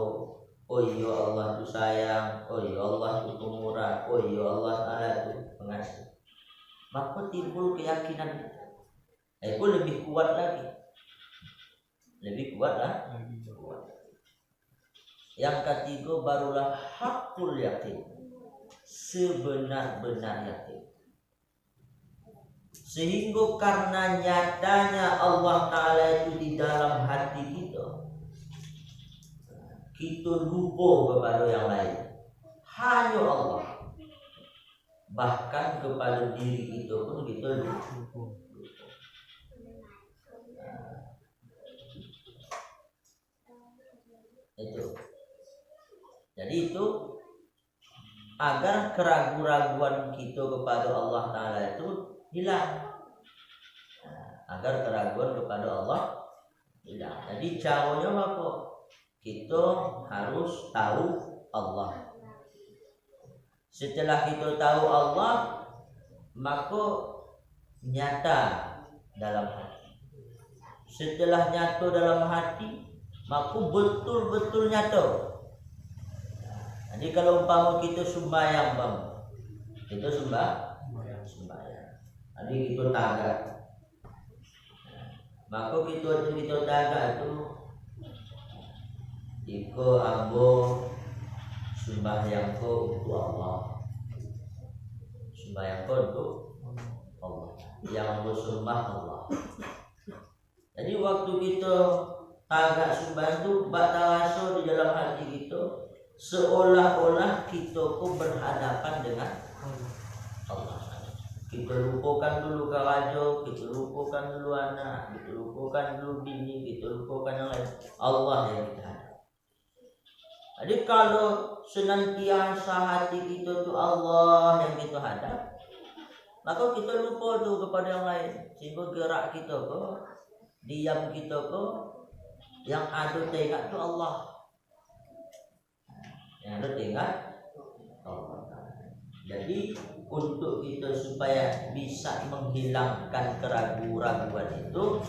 oh ya Allah tu sayang, oh ya Allah tu pemurah, oh ya Allah Ta'ala tu pengasih. Maka timbul keyakinan itu lebih kuat lagi. Lebih kuat lah. Yang ketiga barulah hakul yakin, sebenar-benar yakin. Sehingga karena nyatanya Allah Ta'ala itu di dalam hati kita lupa kepada yang lain, hanya Allah. Bahkan kepada diri kita pun kita lupa. Itu. Jadi itu agar keraguan-raguan kita kepada Allah Ta'ala itu hilang. Agar keraguan kepada Allah hilang. Jadi caranya apa? Kita harus tahu Allah. Setelah kita tahu Allah, maka nyata dalam hati. Setelah nyata dalam hati, maka betul-betul nyata. Jadi kalau umpama kita sembahyang, bang, kita sembahyang. Jadi kita tagak. Maka kita tagak tu iko ambo sembahyang ko untuk Allah. Sembahyang ko untuk Allah. Yang ambo sembah Allah. Jadi waktu kita tagak sembahyang tu bak terasa di dalam hati kita seolah-olah kita ko berhadapan dengan Allah. Kita lupakan dulu keraja, kita lupakan dulu anak, kita lupakan dulu bini, kita lupakan yang lain. Allah yang kita hadap. Jadi kalau senantiasa hati kita tu Allah yang kita hadap, maka kita lupa tu kepada yang lain. Sehingga gerak kita ko, diam kita ko, yang ada tengok tu Allah. Yang ada tengok Allah. Jadi untuk kita supaya bisa menghilangkan keraguan-raguan itu,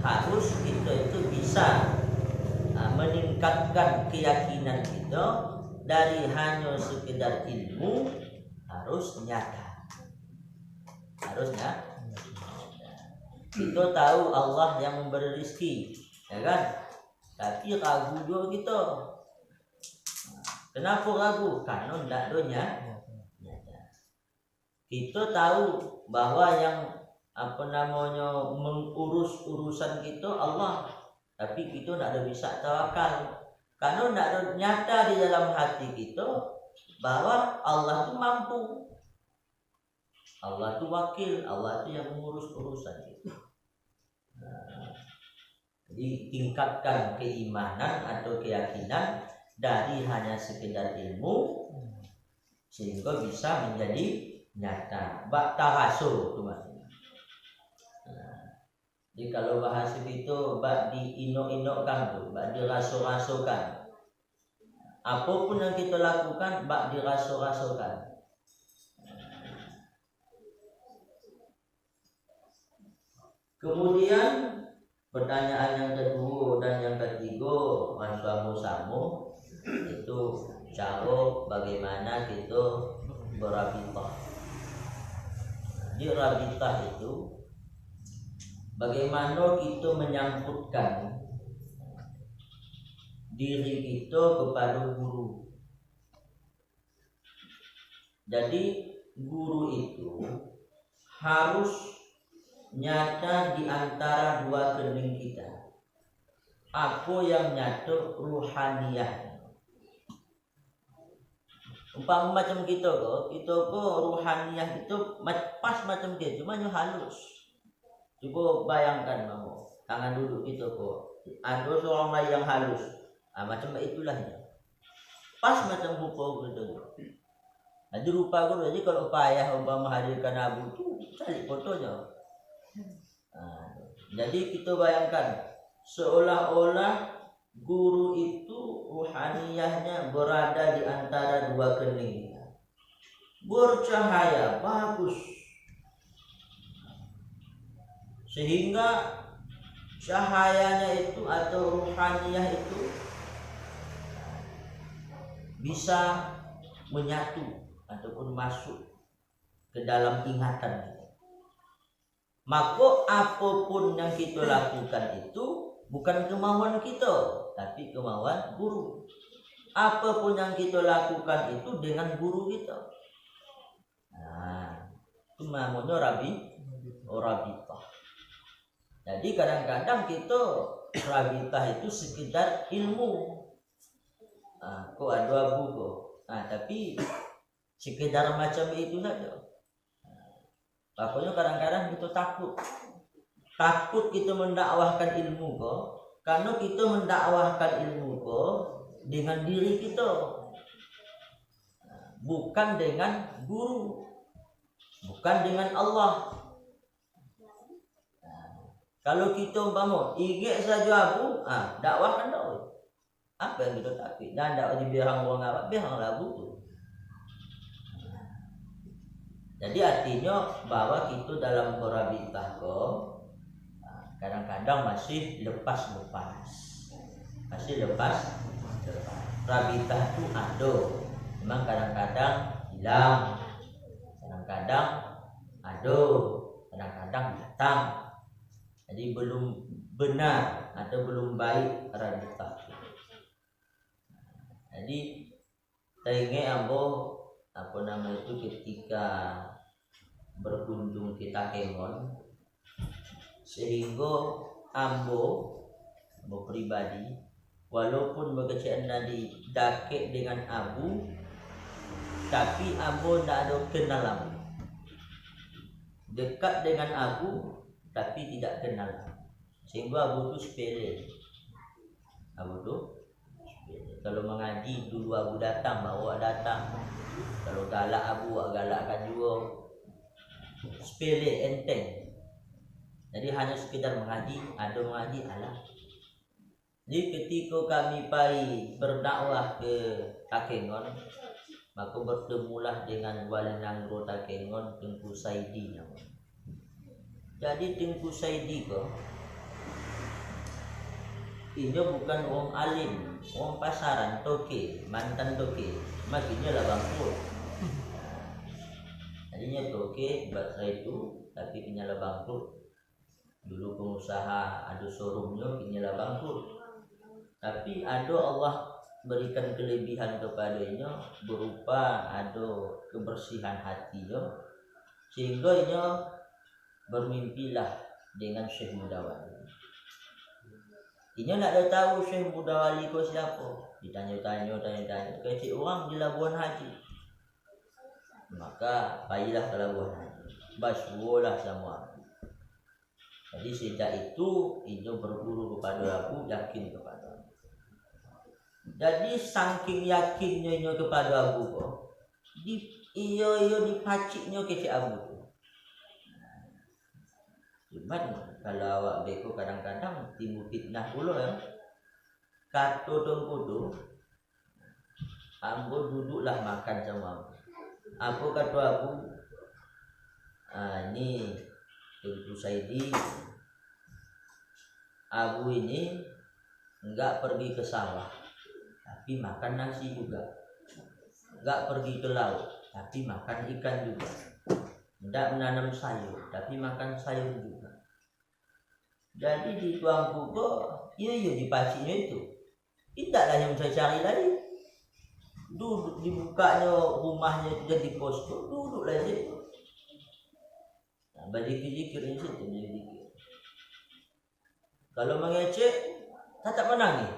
harus kita itu bisa meningkatkan keyakinan kita dari hanya sekedar ilmu, harus nyata. Harusnya kita tahu Allah yang memberi rezeki, ya kan? Tapi ragu juga kita. Kenapa ragu? Karena tidak donya. Kita tahu bahwa yang mengurus urusan kita Allah, tapi kita tidak ada bisa tawakal karena tidak ada nyata di dalam hati kita bahwa Allah itu mampu, Allah itu wakil, Allah itu yang mengurus urusan kita. Jadi tingkatkan keimanan atau keyakinan dari hanya sekedar ilmu sehingga bisa menjadi nyata. Bak tahasu tu maksudnya. Jadi kalau bahasa itu bak diinok-inokkan tu, bak diraso-rasokan. Apapun yang kita lakukan bak diraso-rasokan. Kemudian pertanyaan yang kedua dan yang ketiga sama itu cara bagaimana kita berabitah. Di rabitah itu bagaimana kita menyangkutkan diri kita kepada guru. Jadi guru itu harus nyata di antara dua kening kita. Apa yang nyata ruhaniyah. Umpama macam kita ko ruhaniyah itu pas macam dia, cuma yang halus. Coba bayangkan kamu, tangan duduk kita ko, ada seorang lain yang halus, macam itulah dia. Pas macam rupa kita. Jadi rupa ko, jadi kalau payah umpama hadirkan abu tu, cari fotonya. Jadi kita bayangkan seolah-olah guru itu ruhaniyahnya berada di antara dua kening, bercahaya bagus, sehingga cahayanya itu atau ruhaniyah itu bisa menyatu ataupun masuk ke dalam ingatan kita. Maka apapun yang kita lakukan itu bukan kemauan kita, tapi kemauan guru. Apapun yang kita lakukan itu dengan guru kita. Itu namanya rabitah. Jadi kadang-kadang kita rabitah itu sekedar ilmu. Kok ada buku. Tapi sekedar macam itu saja. Makanya kadang-kadang kita takut kita mendakwahkan ilmu kok, karena kita mendakwahkan ilmu kok dengan diri kita, bukan dengan guru, bukan dengan Allah. Kalau kita umpama igek saja aku, dakwahkan dah. Apa yang kita takut? Dan dakwah di biarang orang apa? Biarang lagu tu. Jadi artinya bahwa kita dalam berabitah kok kadang-kadang masih lepas-lepas. Rabitah itu ada, memang kadang-kadang hilang, kadang-kadang ada, kadang-kadang datang. Jadi belum benar atau belum baik rabitah. Jadi tenge ambo itu ketika berkunjung kita Kemon, sehingga ambo pribadi walaupun bekerjaan di dake dengan abu, tapi ambo tidak ada kenal abu, dekat dengan abu tapi tidak kenal, sehingga abu itu sepele. Abu itu sepele. Kalau mengaji dulu abu datang, bawa datang. Kalau galak abu, galakkan juga. Sepele, enteng. Jadi hanya sekedar mengaji, ada mengaji, alah. Jadi ketika kami pergi berdakwah ke Takengon, maka bertemulah dengan wali nangro Takengon, Tengku Saidi namanya. Jadi Tengku Saidi kok ini bukan orang alim, orang pasaran, toke, mantan toke, maksudnya lah bangkrut. Tadinya toke bahasa itu, tapi kini lah bangkrut. Dulu pengusaha ada showroomnya, kini lah bangkrut. Tapi ada Allah berikan kelebihan kepadanya berupa ada kebersihan hatinya, sehingga ia bermimpilah dengan Syekh Mudawali. Inya nak ada tahu Syekh Mudawali ko siapa. Ditanya-tanya, kecik orang di Labuan Haji. Maka pergilah ke Labuan Haji. Basuhlah semua. Jadi sejak itu inya berguru kepada aku, yakin kepada aku. Jadi saking yakinnya inya kepada aku kok, iyo dipaciknya kecik aku. Cuman kalau awak beko kadang-kadang timbul fitnah pula ya. Kato dongkudu, ambo duduklah makan sama aku. Aku kata aku, ini Tengku Saidi, abu ini enggak pergi ke sawah, tapi makan nasi juga. Enggak pergi ke laut, tapi makan ikan juga. Tidak menanam sayur, tapi makan sayur juga. Jadi di tuang kuko, iya dipaciknya itu. Tidaklah yang saya cari lagi. Duduk dibukanya rumahnya itu jadi posko, duduklah di situ. Nah, berzikir di situ, berzikir. Kalau mengecek, tak menangis.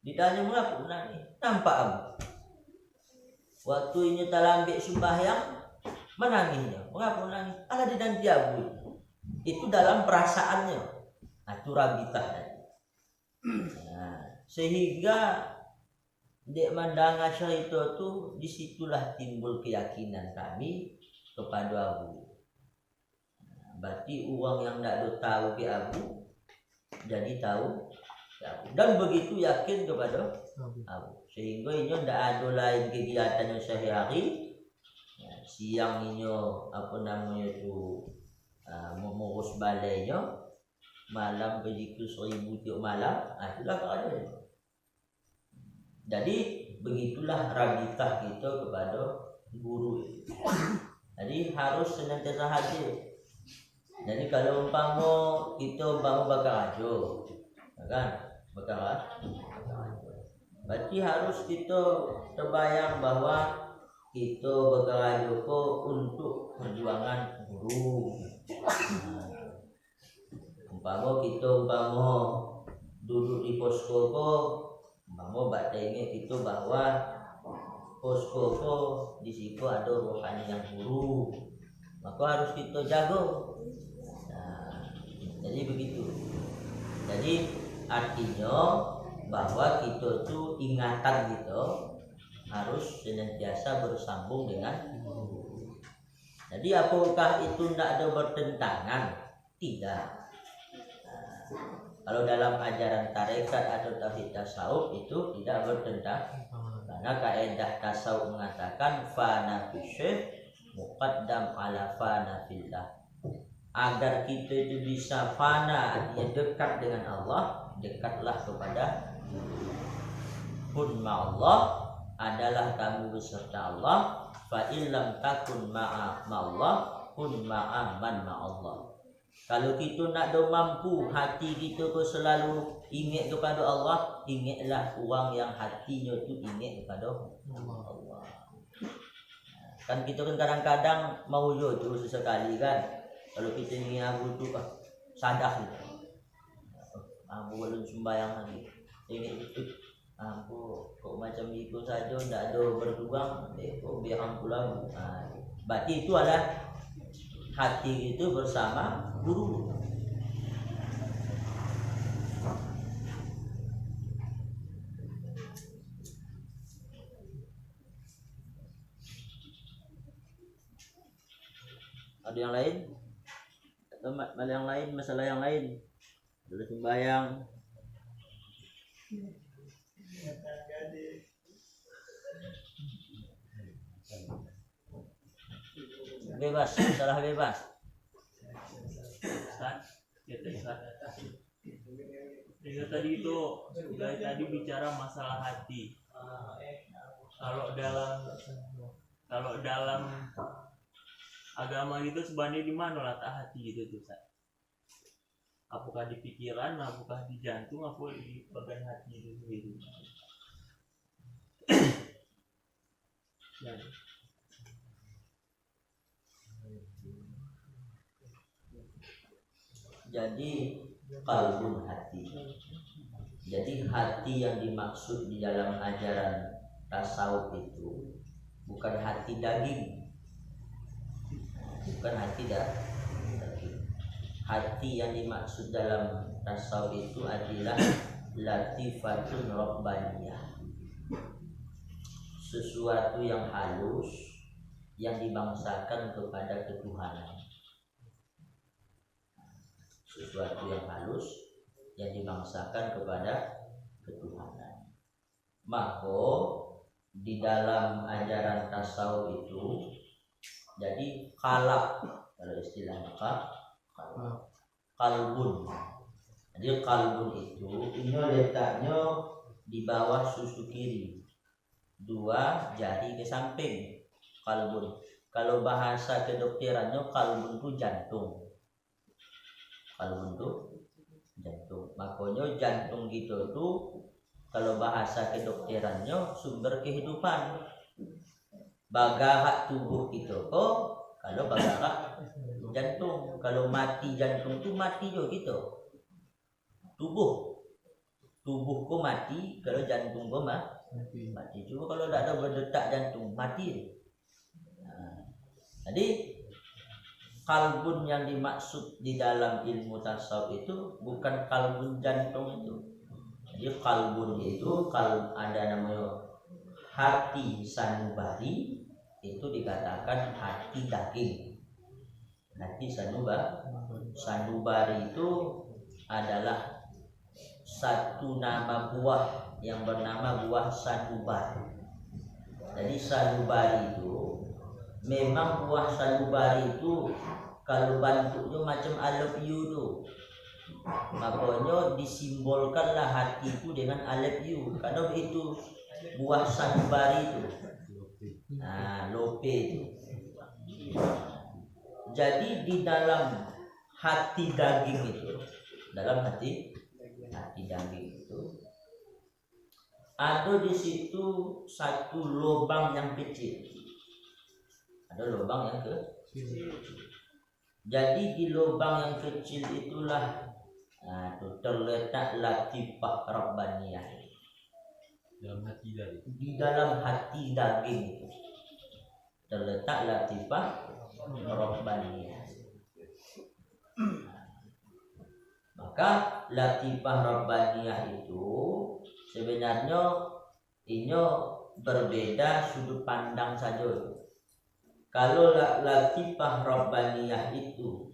Ditanya mengapa menangis? Nampak kamu. Waktu ini tak ambil sembahyang, menangisnya. Mengapa menangis? Alah di nanti abu. Itu dalam perasaannya. Itu rabitah tadi. Nah, sehingga dek mandang syaitan itu disitulah timbul keyakinan kami kepada abu. Berarti uang yang tidak tahu ke abu jadi tahu dan begitu yakin kepada abu, sehingga ini tidak ada lain kegiatan yang sehari-hari. Siang ini mengurus balainya, malam berzikir 1000 tiap malam. Itulah keadaan. Jadi begitulah rabitah kita kepada guru itu. Jadi harus senantiasa hadir. Jadi kalau umpama kita bakar ajo, kan? Bakar ajo. Berarti harus kita terbayang bahwa kita bakar ajo untuk perjuangan guru. Umpama duduk di posko mau batengnya itu bahwa posko di situ ada rohani yang buruk, maka harus kita jaga. Nah, jadi begitu. Jadi artinya bahwa kita tuh ingatan kita harus senantiasa bersambung dengan guru. Jadi apakah itu tidak ada bertentangan? Tidak. Kalau dalam ajaran tarekat atau tauhid tasawuf itu tidak bertentangan, karena kaidah tasawuf mengatakan fana fi syekh muqaddam ala fana fillah. Agar kita itu bisa fana, artinya dekat dengan Allah, dekatlah kepada kun ma'allah, adalah kamu beserta Allah. Fa illam takun ma'allah kun ma'a man ma'allah. Kalau kita nak do mampu hati kita tu selalu ingat kepada Allah, ingatlah orang yang hatinya tu ingat kepada Allah. Kan kita kan kadang-kadang mau je tu sesekali kan. Kalau kita ingat aku tu sadar gitu. Aku belum sembahyang lagi. Ingat itu. Aku kok macam itu saja tidak ada berjuang, kok biar pulang. Berarti itu adalah hati itu bersama guru. Ada yang lain? Masalah yang lain. Dulu sembahyang. Bebas, salah bebas. Kita tadi itu tadi bicara masalah hati. Kalau dalam agama gitu sebenarnya di mana letak hati gitu tuh, Ustaz? Apakah di pikiran, apakah di jantung, apakah di bagian hati itu sendiri? Jadi kalbun hati. Jadi hati yang dimaksud di dalam ajaran tasawuf itu bukan hati daging. Bukan hati daging. Hati yang dimaksud dalam tasawuf itu adalah latifatun rabbaniyah. Sesuatu yang halus yang dibangsakan kepada ketuhanan. Sesuatu yang halus yang dibangsakan kepada ketuhanan. Maka di dalam ajaran tasawuf itu jadi kalak, kalau istilah maka kalbun. Jadi kalbun itu ini letaknya di bawah susu kiri, 2 jari ke samping. Kalbun. Kalau bahasa kedokterannya kalbun itu jantung. Kalbun itu jantung. Makanya jantung gitu tuh kalau bahasa kedokterannya sumber kehidupan. Bagahak tubuh itu kok kalau bagahak jantung. Kalau mati jantung tuh mati juga gitu. Tubuh kok mati kalau jantung kok mati. Cuma kalau tidak ada berdetak jantung mati. Jadi kalbun yang dimaksud di dalam ilmu tasawuf itu bukan kalbun jantung itu. Jadi kalbun itu kalau ada namanya hati sanubari itu dikatakan hati daging. Hati sanubari itu adalah satu nama buah yang bernama buah sanubar. Jadi sanubari itu memang buah sanubari itu kalau bentuknya macam I love you tuh, makanya disimbolkanlah hati itu dengan I love you karena itu buah sanubari itu. Lope itu. Jadi di dalam hati daging itu, dalam hati daging itu ada di situ satu lubang yang kecil. Ada lubang yang kecil. Jadi di lubang yang kecil itulah terletak latifah rabbaniyah. Di dalam hati daging itu terletak latifah rabbaniyah. Maka latifah rabbaniyah itu sebenarnya ini berbeda sudut pandang saja. Kalau latifah rabbaniyah itu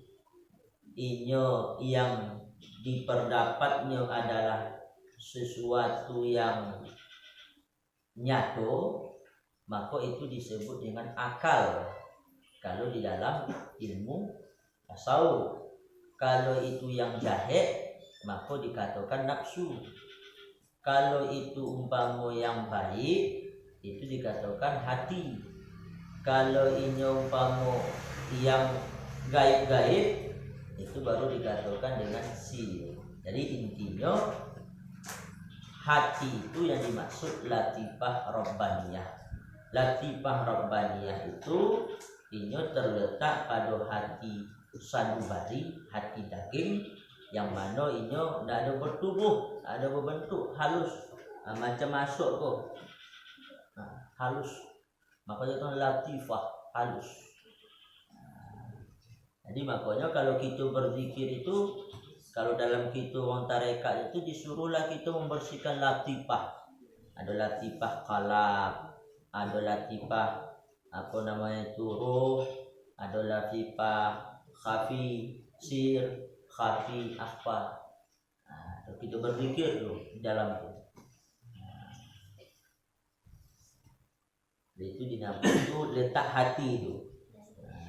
inyo yang diperdapatnya adalah sesuatu yang nyata, maka itu disebut dengan akal. Kalau di dalam ilmu tasawuf, kalau itu yang jahat, maka dikatakan nafsu. Kalau itu umpama yang baik, itu dikatakan hati. Kalau ini umpama yang gaib-gaib, itu baru dikatakan dengan sin. Jadi intinya hati itu yang dimaksud latifah rabbaniyah. Latifah rabbaniyah itu ini terletak pada hati sanubari, hati daging, yang mana ini tidak ada bertubuh, tidak ada berbentuk, halus, macam masuk kok, halus. Makanya itu latifah, halus. Jadi makanya kalau kita berzikir itu, kalau dalam kita orang tarekat itu disuruhlah kita membersihkan latifah. Ada latifah qalab, ada latifah apa namanya itu ruh, ada latifah khafi, sir, khafi apa. Nah, kita berzikir tuh di dalam itu. Itu dinamakan itu letak hati itu.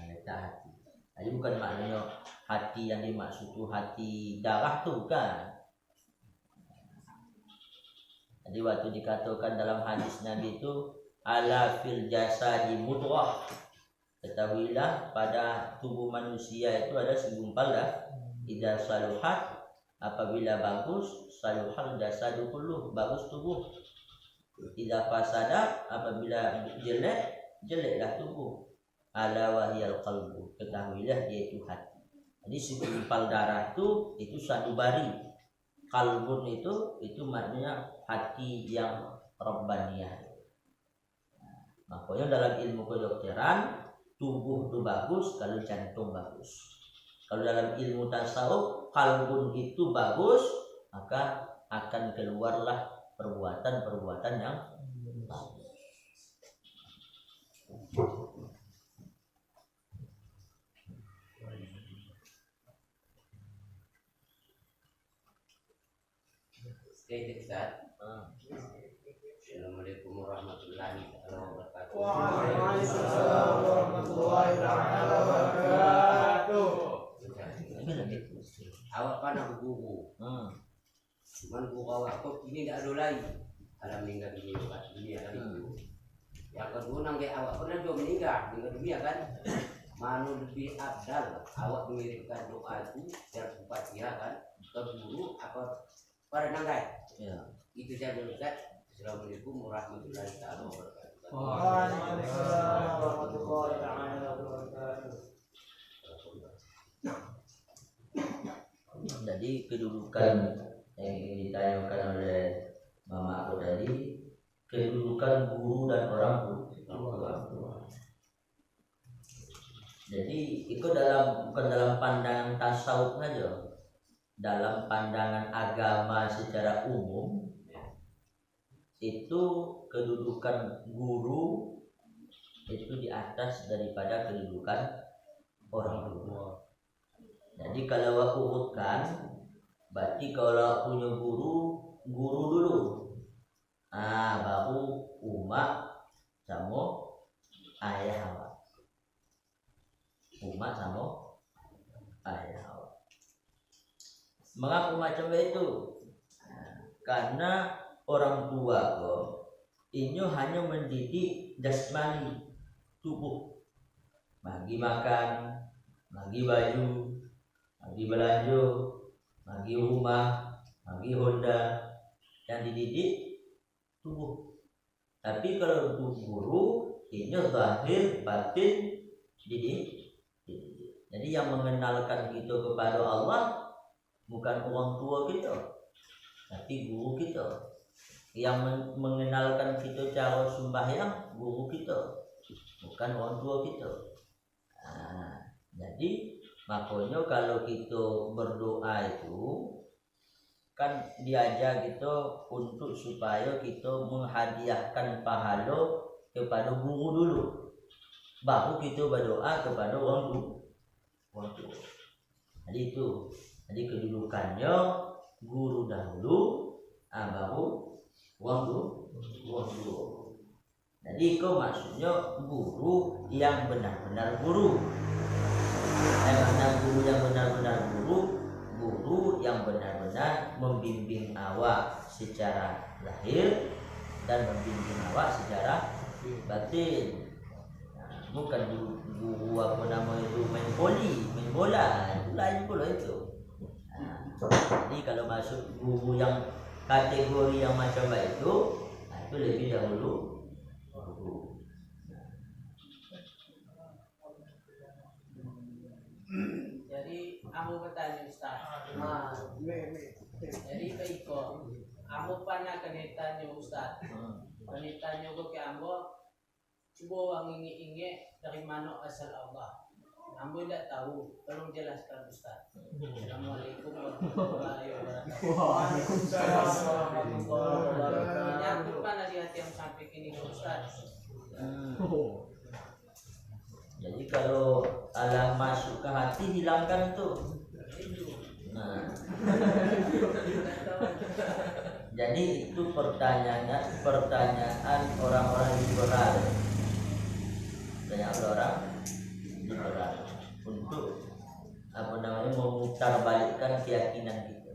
Letak hati. Jadi bukan maknanya hati yang dimaksud itu hati darah tuh bukan. Jadi waktu dikatakan dalam hadis Nabi itu ala fil jasadi mudghah, ketahuilah pada tubuh manusia itu ada segumpal dah. Idza saluhat, apabila bagus, saluhal jasadu kulluh, bagus tubuh. Idza fasada, apabila jelek, jeleklah tubuh. Ala wahiyal qalbu, ketahuilah dia itu hati. Jadi segumpal darah itu sanubari. Kalbun itu maknanya hati yang rabbaniyah. Makanya dalam ilmu kedokteran tubuh itu bagus kalau jantung bagus. Kalau dalam ilmu tasawuf kalbun itu bagus, maka akan keluarlah perbuatan-perbuatan yang bagus. Oke, Ustaz. Assalamualaikum warahmatullahi wabarakatuh. Waalaikumsalam warahmatullahi wabarakatuh. Awak kan aku guru. Cuman guru awak kok ini tidak ada lagi. Alam meninggal dunia kan itu. Yang kedua nangge awak pernah juga meninggal dunia kan. Manu lebih abdal awak mengirimkan doa itu dan Fatihah kan ke guru apa pada nanggai. Ya. Itu saya belum Ustaz. Assalamualaikum warahmatullahi wabarakatuh. Waalaikumsalam warahmatullahi wabarakatuh. Jadi kedudukan yang ditanyakan oleh Mama aku tadi, kedudukan guru dan orang tua. Jadi itu bukan dalam pandangan tasawuf saja, dalam pandangan agama secara umum itu kedudukan guru itu di atas daripada kedudukan orang tua. Jadi kalau aku urutkan, berarti kalau punya guru dulu, baru umat sama ayah awak. Umat sama ayah awak. Mengapa macam itu? Karena orang tua kok ini hanya mendidik jasmani tubuh, bagi makan, bagi baju, bagi belanja, bagi rumah, bagi Honda, yang dididik tubuh. Tapi kalau untuk guru ini zahir batin didik. Jadi yang mengenalkan kita kepada Allah bukan orang tua kita, tapi guru kita. Yang mengenalkan kita cara sembahyang guru kita, bukan orang tua kita. Jadi makanya kalau kita berdoa itu kan diajar kita untuk supaya kita menghadiahkan pahala kepada guru dulu, baru kita berdoa kepada orang tua. Jadi itu, jadi kedudukannya guru dahulu, baru orang tua. Jadi itu maksudnya guru yang benar-benar guru. Guru yang benar-benar guru yang benar-benar membimbing awak secara lahir dan membimbing awak secara batin. bukan guru apa nama itu main bola itu lain pula itu. Jadi kalau masuk guru yang kategori yang macam itu lebih dahulu guru. Jadi aku bertanya Ustaz. Jadi Iko, aku pernah kena tanya Ustaz. Kena tanya ke ambo, coba orang inge dari mana asal Allah. Ambo tidak tahu, tolong jelaskan Ustaz. Assalamualaikum warahmatullahi wabarakatuh. Menyangkut mana di hati yang sampai kini Ustaz. Jadi kalau alam masuk ke hati hilangkan itu. Nah. Jadi itu pertanyaan orang-orang liberal. Banyak orang liberal untuk memutarbalikkan keyakinan kita.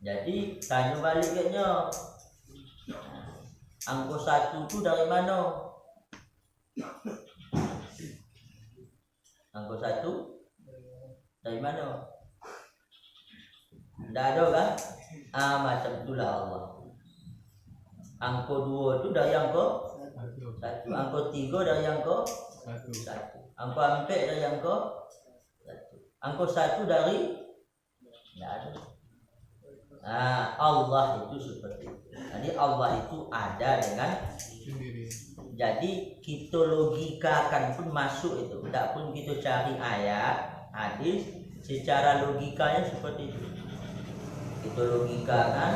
Jadi tanya balik kayaknya angka 1 itu dari mana? Angka 1 dari mana? Tidak ada kan? Macam itulah Allah. Angka 2 itu dari angka 1. Angka 3 dari angka 1. Angka 4 dari angka 1. Angka 1 dari tidak ada. Allah itu seperti itu. Jadi Allah itu ada dengan sendiri. Jadi kita logikakan pun masuk itu. Tidak pun kita cari ayat, hadis, secara logikanya seperti itu. Kita logikakan